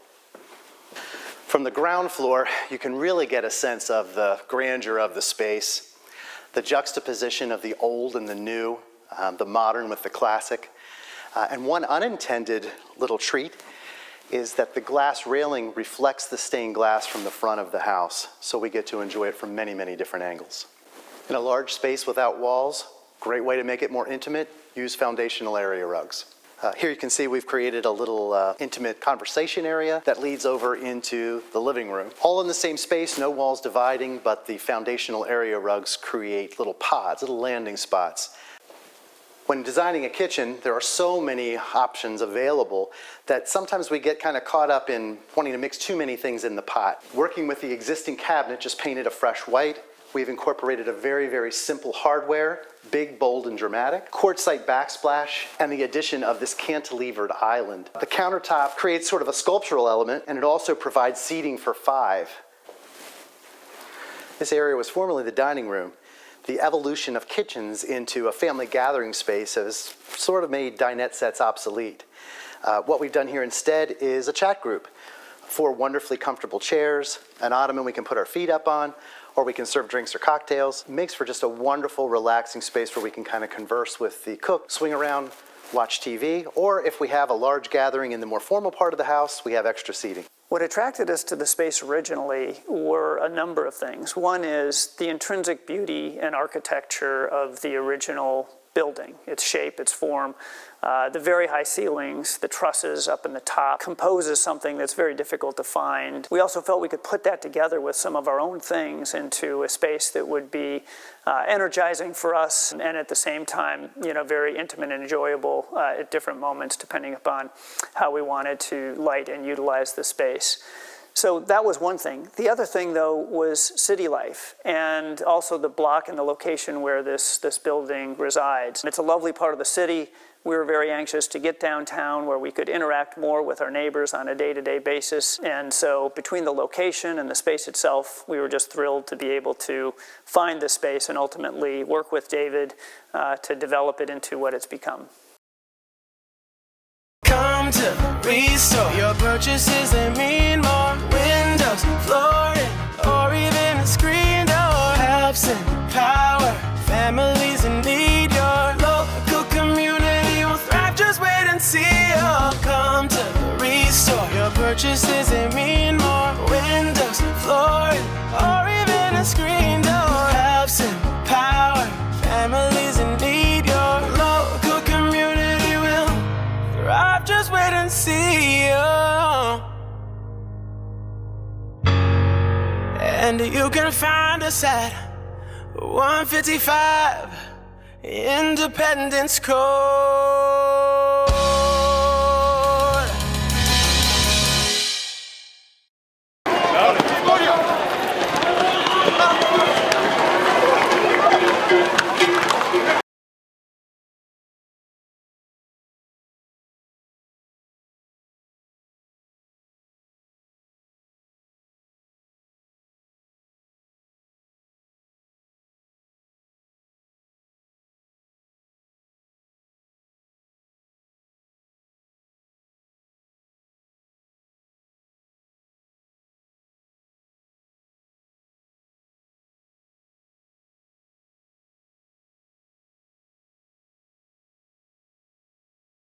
From the ground floor, you can really get a sense of the grandeur of the space, the juxtaposition of the old and the new, the modern with the classic. And one unintended little treat is that the glass railing reflects the stained glass from the front of the house, so we get to enjoy it from many, many different angles. In a large space without walls, great way to make it more intimate, use foundational area rugs. Here you can see we've created a little intimate conversation area that leads over into the living room. All in the same space, no walls dividing, but the foundational area rugs create little pods, little landing spots. When designing a kitchen, there are so many options available that sometimes we get kind of caught up in wanting to mix too many things in the pot. Working with the existing cabinet, just painted a fresh white. We've incorporated a very, very simple hardware, big, bold, and dramatic, quartzite backsplash, and the addition of this cantilevered island. The countertop creates sort of a sculptural element, and it also provides seating for 5. This area was formerly the dining room. The evolution of kitchens into a family gathering space has sort of made dinette sets obsolete. What we've done here instead is a chat group. 4 wonderfully comfortable chairs, an ottoman we can put our feet up on, or we can serve drinks or cocktails. It makes for just a wonderful, relaxing space where we can kind of converse with the cook, swing around, watch TV, or if we have a large gathering in the more formal part of the house, we have extra seating. What attracted us to the space originally were a number of things. One is the intrinsic beauty and architecture of the original building, its shape, its form. The very high ceilings, the trusses up in the top, composes something that's very difficult to find. We also felt we could put that together with some of our own things into a space that would be energizing for us and at the same time, very intimate and enjoyable at different moments depending upon how we wanted to light and utilize the space. So that was one thing. The other thing, though, was city life and also the block and the location where this building resides. It's a lovely part of the city. We were very anxious to get downtown where we could interact more with our neighbors on a day-to-day basis. And so between the location and the space itself, we were just thrilled to be able to find this space and ultimately work with David to develop it into what it's become. Come to Restore. Your purchases, they mean more. Windows, flooring, or even a screen door. Helps empower families in need. Your local community will thrive. Just wait and see. Oh, come to Restore. Your purchases, they mean more. Windows, flooring, or even a screen door. Helps empower families in need. Your local community will thrive. Just wait and see. Oh. And you can find us at 155 Independence Code.